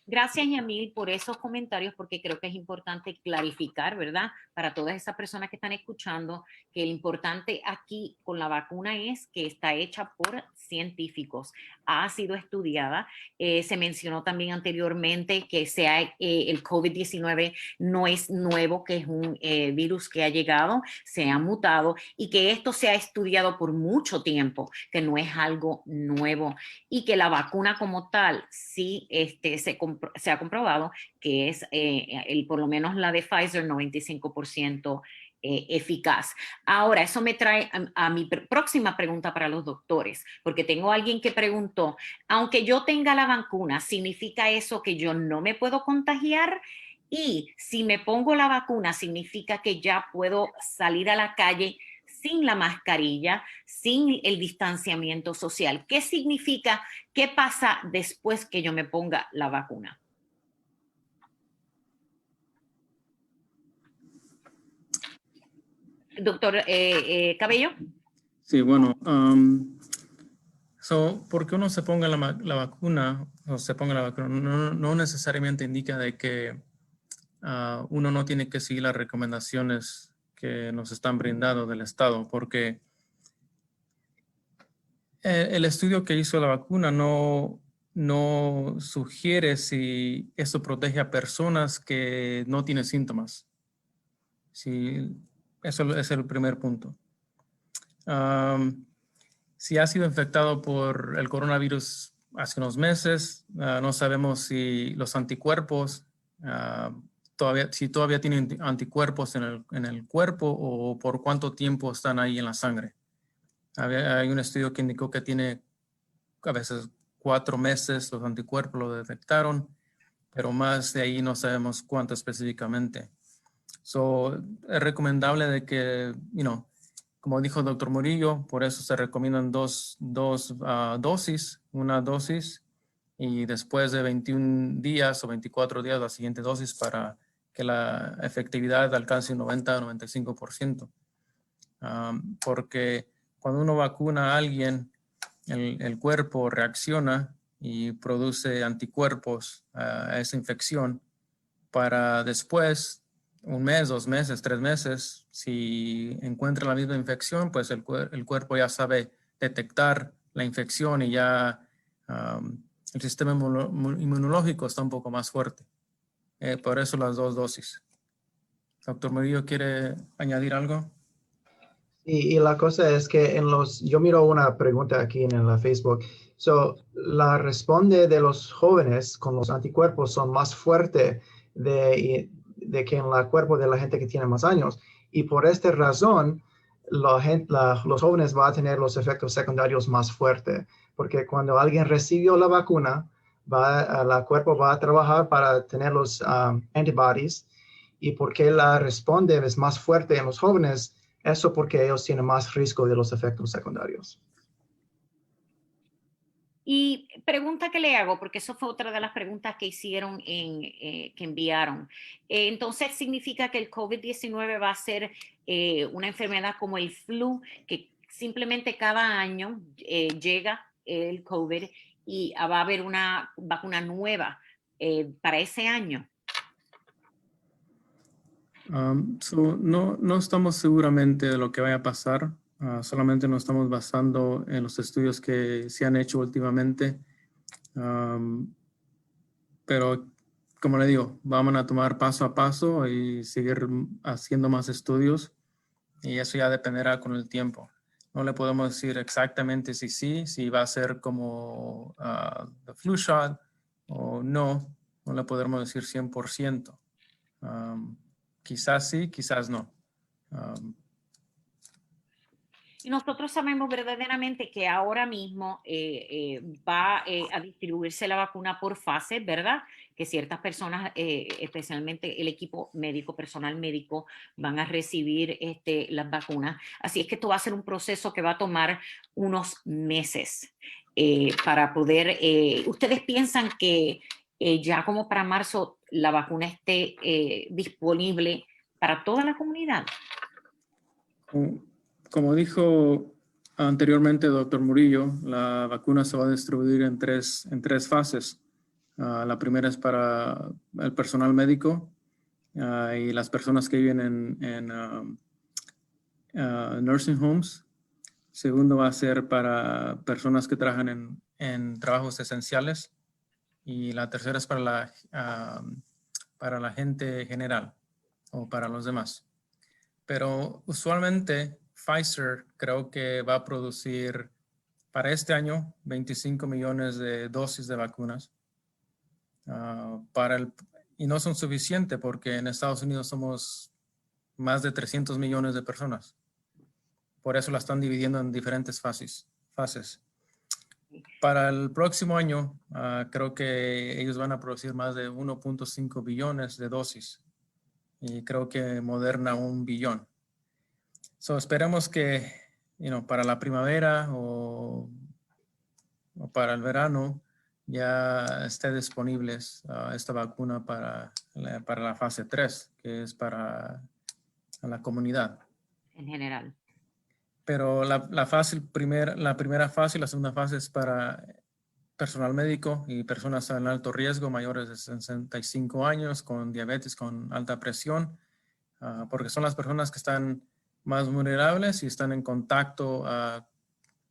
[SPEAKER 3] Gracias, Yamil, por esos comentarios, porque creo que es importante clarificar, ¿verdad? Para todas esas personas que están escuchando, que lo importante aquí con la vacuna es que está hecha por científicos, ha sido estudiada. Se mencionó también anteriormente que el COVID-19 no es nuevo, que es un virus que ha llegado, se ha mutado y que esto se ha estudiado por mucho tiempo, que no es algo nuevo y que la vacuna como tal sí se ha comprobado que es por lo menos la de Pfizer 95% eficaz. Ahora, eso me trae a mi próxima pregunta para los doctores, porque tengo alguien que preguntó, aunque yo tenga la vacuna, ¿significa eso que yo no me puedo contagiar? Y si me pongo la vacuna, ¿significa que ya puedo salir a la calle sin la mascarilla, sin el distanciamiento social? ¿Qué significa? ¿Qué pasa después que yo me ponga la vacuna? Doctor Cabello.
[SPEAKER 5] Sí, bueno, porque uno se ponga la vacuna o se ponga la vacuna no necesariamente indica de que uno no tiene que seguir las recomendaciones que nos están brindando del Estado, porque el estudio que hizo la vacuna no sugiere si esto protege a personas que no tienen síntomas. Sí, eso es el primer punto. Si ha sido infectado por el coronavirus hace unos meses, no sabemos si los anticuerpos, si todavía tienen anticuerpos en el cuerpo o por cuánto tiempo están ahí en la sangre. Hay un estudio que indicó que tiene a veces 4 meses los anticuerpos lo detectaron, pero más de ahí no sabemos cuánto específicamente. Es recomendable de que, como dijo el doctor Murillo, por eso se recomiendan dos dosis, una dosis y después de 21 días o 24 días la siguiente dosis para que la efectividad alcance un 90-95%. Porque cuando uno vacuna a alguien, el cuerpo reacciona y produce anticuerpos a esa infección para después, 1 mes, 2 meses, 3 meses, si encuentra la misma infección, pues el cuerpo ya sabe detectar la infección y ya el sistema inmunológico está un poco más fuerte. Por eso las 2 dosis. Doctor Murillo, ¿quiere añadir algo?
[SPEAKER 4] Y la cosa es que yo miro una pregunta aquí en la Facebook. La responde de los jóvenes con los anticuerpos son más fuertes de que en el cuerpo de la gente que tiene más años. Y por esta razón, los jóvenes van a tener los efectos secundarios más fuertes. Porque cuando alguien recibió la vacuna, el cuerpo va a trabajar para tener los antibodies. Y porque la responde es más fuerte en los jóvenes, eso porque ellos tienen más riesgo de los efectos secundarios.
[SPEAKER 3] Y pregunta que le hago, porque eso fue otra de las preguntas que hicieron, que enviaron. Entonces, ¿significa que el COVID-19 va a ser una enfermedad como el flu, que simplemente cada año llega el COVID y va a haber una vacuna nueva para ese año?
[SPEAKER 5] No estamos seguramente de lo que vaya a pasar. Solamente nos estamos basando en los estudios que se han hecho últimamente. Pero como le digo, vamos a tomar paso a paso y seguir haciendo más estudios, y eso ya dependerá con el tiempo. No le podemos decir exactamente si va a ser como the flu shot o no. No le podremos decir 100%. Quizás sí, quizás no.
[SPEAKER 3] Y nosotros sabemos verdaderamente que ahora mismo va a distribuirse la vacuna por fases, ¿verdad? Que ciertas personas, especialmente el equipo médico, personal médico, van a recibir las vacunas. Así es que esto va a ser un proceso que va a tomar unos meses para poder... ¿Ustedes piensan que ya como para marzo la vacuna esté disponible para toda la comunidad?
[SPEAKER 5] Como dijo anteriormente doctor Murillo, la vacuna se va a distribuir en tres fases. La primera es para el personal médico y las personas que viven en nursing homes. Segundo va a ser para personas que trabajan en trabajos esenciales. Y la tercera es para la gente general o para los demás. Pero usualmente Pfizer creo que va a producir para este año 25 millones de dosis de vacunas. Y no son suficientes porque en Estados Unidos somos más de 300 millones de personas. Por eso la están dividiendo en diferentes fases. Para el próximo año, creo que ellos van a producir más de 1.5 billones de dosis. Y creo que Moderna 1 billón. Esperemos que para la primavera o para el verano ya esté disponible esta vacuna para la fase 3, que es para la comunidad.
[SPEAKER 3] En general.
[SPEAKER 5] Pero la primera fase y la segunda fase es para personal médico y personas en alto riesgo, mayores de 65 años, con diabetes, con alta presión, porque son las personas que están más vulnerables y están en contacto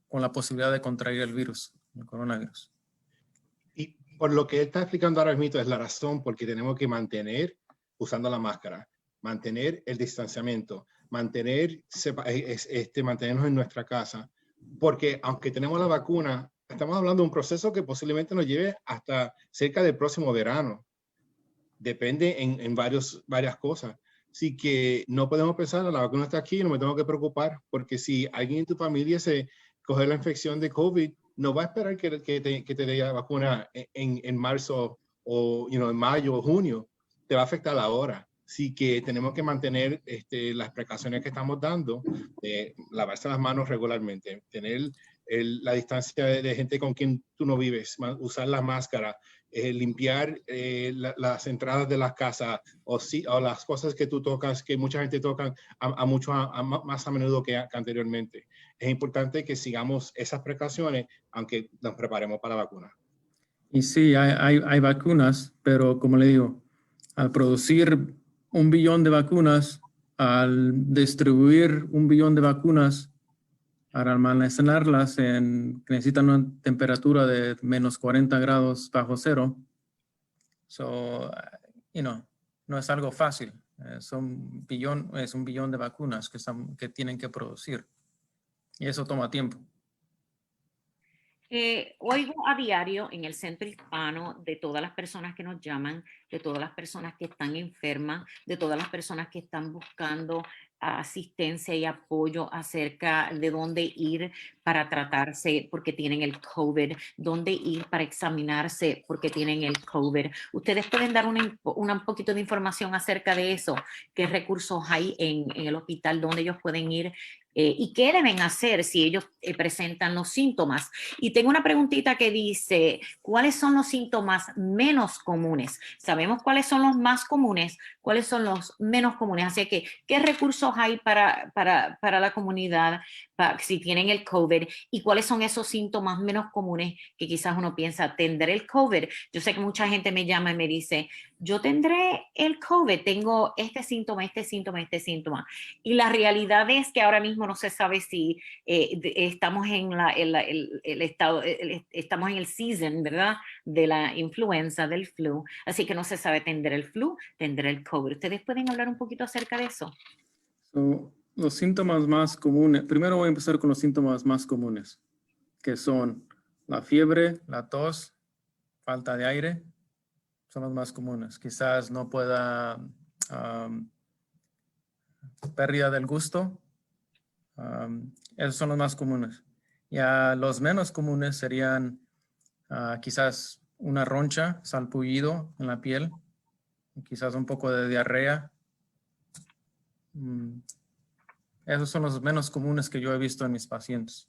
[SPEAKER 5] con la posibilidad de contraer el virus, el coronavirus.
[SPEAKER 2] Y por lo que él está explicando ahora mismo es la razón porque tenemos que mantener usando la máscara, mantener el distanciamiento, mantenernos en nuestra casa, porque aunque tenemos la vacuna, estamos hablando de un proceso que posiblemente nos lleve hasta cerca del próximo verano. Depende en varias cosas. Así que no podemos pensar, la vacuna está aquí, no me tengo que preocupar, porque si alguien en tu familia se coge la infección de COVID, no va a esperar que te dé la vacuna en marzo o en mayo o junio. Te va a afectar ahora. Así que tenemos que mantener las precauciones que estamos dando, lavarse las manos regularmente, tener la distancia de gente con quien tú no vives, usar la máscara, limpiar las entradas de las casas o las cosas que tú tocas, que mucha gente toca más a menudo que anteriormente. Es importante que sigamos esas precauciones, aunque nos preparemos para la vacuna.
[SPEAKER 5] Y sí, hay vacunas, pero como le digo, al producir 1 billón de vacunas, al distribuir 1 billón de vacunas, para almacenarlas necesitan una temperatura de menos 40 grados bajo cero. No es algo fácil. Es un billón de vacunas que tienen que producir. Y eso toma tiempo.
[SPEAKER 3] Oigo a diario en el centro hispano de todas las personas que nos llaman de todas las personas que están enfermas, de todas las personas que están buscando asistencia y apoyo acerca de dónde ir para tratarse porque tienen el COVID, dónde ir para examinarse porque tienen el COVID. Ustedes pueden dar un poquito de información acerca de eso, qué recursos hay en el hospital, dónde ellos pueden ir y qué deben hacer si ellos presentan los síntomas. Y tengo una preguntita que dice, ¿cuáles son los síntomas menos comunes? Sabemos cuáles son los más comunes, cuáles son los menos comunes. Así que, ¿qué recursos hay para la comunidad si tienen el COVID? ¿Y cuáles son esos síntomas menos comunes que quizás uno piensa, tendré el COVID? Yo sé que mucha gente me llama y me dice, yo tendré el COVID, tengo este síntoma, este síntoma, este síntoma. Y la realidad es que ahora mismo no se sabe si estamos en estamos en el season, ¿verdad? De la influenza, del flu. Así que no se sabe, tendré el flu, tendré el COVID. ¿Ustedes pueden hablar un poquito acerca de eso?
[SPEAKER 5] Los síntomas más comunes, primero voy a empezar con los síntomas más comunes, que son la fiebre, la tos, falta de aire, son los más comunes. Quizás no pueda, pérdida del gusto, esos son los más comunes. Ya los menos comunes serían quizás una roncha, salpullido en la piel, quizás un poco de diarrea. Esos son los menos comunes que yo he visto en mis pacientes.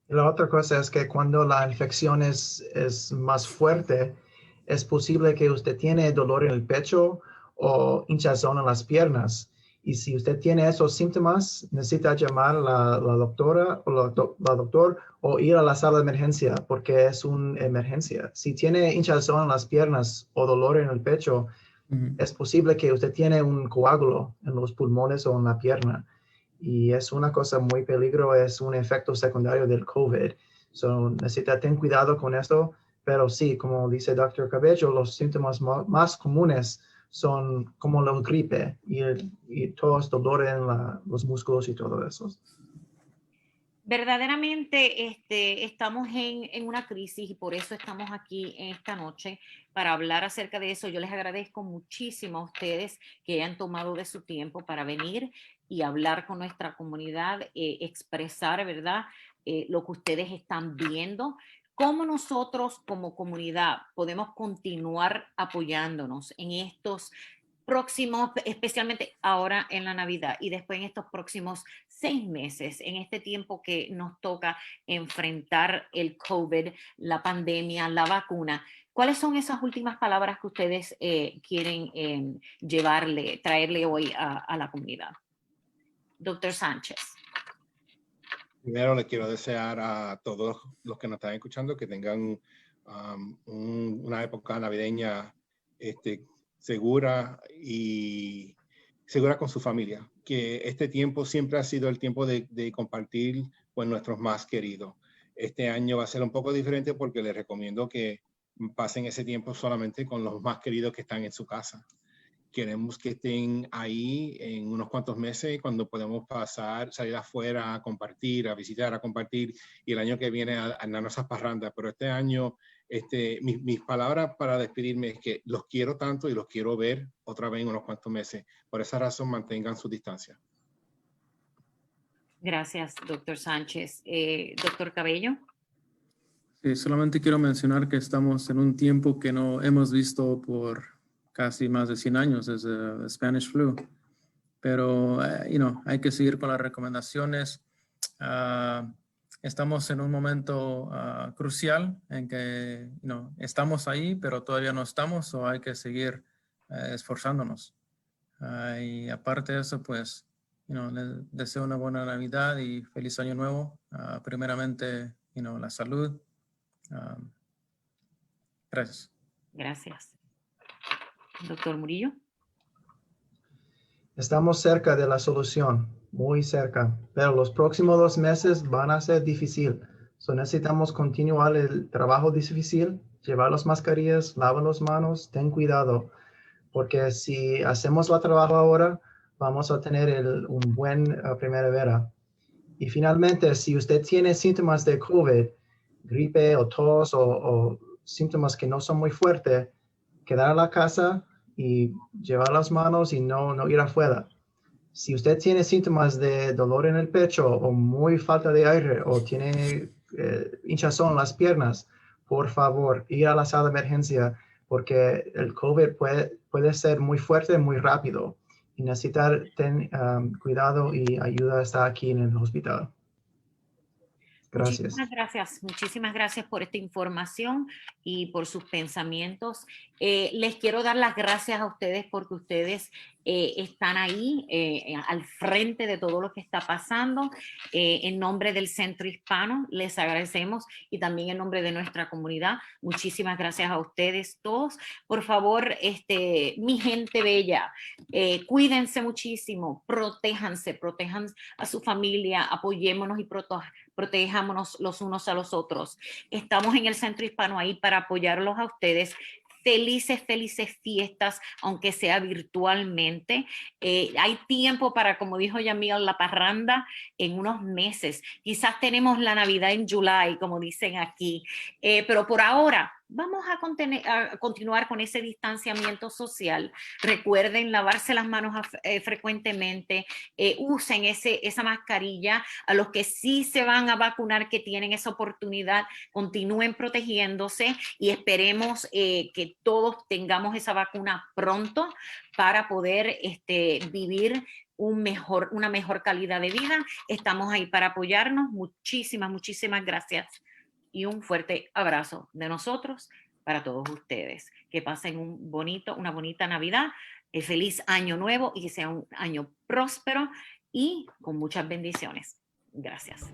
[SPEAKER 4] La otra cosa es que cuando la infección es más fuerte, es posible que usted tiene dolor en el pecho o hinchazón en las piernas. Y si usted tiene esos síntomas, necesita llamar a la doctora o la doctor o ir a la sala de emergencia porque es una emergencia. Si tiene hinchazón en las piernas o dolor en el pecho, es posible que usted tiene un coágulo en los pulmones o en la pierna. Y es una cosa muy peligrosa, es un efecto secundario del COVID. So, necesita tener cuidado con esto, pero sí, como dice Dr. Cabello, los síntomas más comunes son como la gripe y todos dolores en los músculos y todo eso.
[SPEAKER 3] Verdaderamente estamos en una crisis y por eso estamos aquí esta noche para hablar acerca de eso. Yo les agradezco muchísimo a ustedes que hayan tomado de su tiempo para venir y hablar con nuestra comunidad, expresar, ¿verdad? Lo que ustedes están viendo. ¿Cómo nosotros como comunidad podemos continuar apoyándonos en estos próximos, especialmente ahora en la Navidad y después en estos próximos 6 meses, en este tiempo que nos toca enfrentar el COVID, la pandemia, la vacuna? ¿Cuáles son esas últimas palabras que ustedes quieren traerle hoy a la comunidad? Doctor Sánchez.
[SPEAKER 2] Primero le quiero desear a todos los que nos están escuchando que tengan una época navideña segura y segura con su familia, que este tiempo siempre ha sido el tiempo de compartir con nuestros más queridos. Este año va a ser un poco diferente porque les recomiendo que pasen ese tiempo solamente con los más queridos que están en su casa. Queremos que estén ahí en unos cuantos meses cuando podemos salir afuera a compartir, a visitar, a compartir, y el año que viene a darnos esas parrandas. Pero este año, mis palabras para despedirme es que los quiero tanto y los quiero ver otra vez en unos cuantos meses. Por esa razón, mantengan su distancia.
[SPEAKER 3] Gracias, doctor Sánchez. Doctor Cabello.
[SPEAKER 5] Sí, solamente quiero mencionar que estamos en un tiempo que no hemos visto por casi más de 100 años, desde el Spanish flu. Pero, hay que seguir con las recomendaciones. Estamos en un momento crucial en que, estamos ahí, pero todavía no estamos, o hay que seguir esforzándonos. Y aparte de eso, pues, les deseo una buena Navidad y feliz Año Nuevo. Primeramente, la salud. Gracias.
[SPEAKER 3] Gracias. Doctor Murillo.
[SPEAKER 4] Estamos cerca de la solución, muy cerca, pero los próximos 2 meses van a ser difíciles. So necesitamos continuar el trabajo difícil, llevar las mascarillas, lavar las manos, ten cuidado, porque si hacemos el trabajo ahora, vamos a tener un buen primavera. Y finalmente, si usted tiene síntomas de COVID, gripe o tos o síntomas que no son muy fuertes, quedar en la casa y llevar las manos y no ir afuera. Si usted tiene síntomas de dolor en el pecho o muy falta de aire o tiene hinchazón en las piernas, por favor, ir a la sala de emergencia porque el COVID puede ser muy fuerte, muy rápido y necesitar cuidado y ayuda está aquí en el hospital. Gracias.
[SPEAKER 3] Muchísimas gracias por esta información y por sus pensamientos. Les quiero dar las gracias a ustedes porque ustedes están ahí al frente de todo lo que está pasando. En nombre del Centro Hispano les agradecemos y también en nombre de nuestra comunidad. Muchísimas gracias a ustedes todos. Por favor, mi gente bella, cuídense muchísimo, protejan a su familia, apoyémonos y protejámonos los unos a los otros. Estamos en el Centro Hispano ahí para apoyarlos a ustedes. Felices fiestas, aunque sea virtualmente. Hay tiempo para, como dijo Yamil, la parranda en unos meses. Quizás tenemos la Navidad en July, como dicen aquí. Pero por ahora, vamos a continuar con ese distanciamiento social. Recuerden lavarse las manos frecuentemente. Usen esa mascarilla. A los que sí se van a vacunar, que tienen esa oportunidad, continúen protegiéndose y esperemos que todos tengamos esa vacuna pronto para poder vivir una mejor calidad de vida. Estamos ahí para apoyarnos. Muchísimas gracias y un fuerte abrazo de nosotros para todos ustedes. Que pasen una bonita Navidad, feliz año nuevo y que sea un año próspero y con muchas bendiciones. Gracias.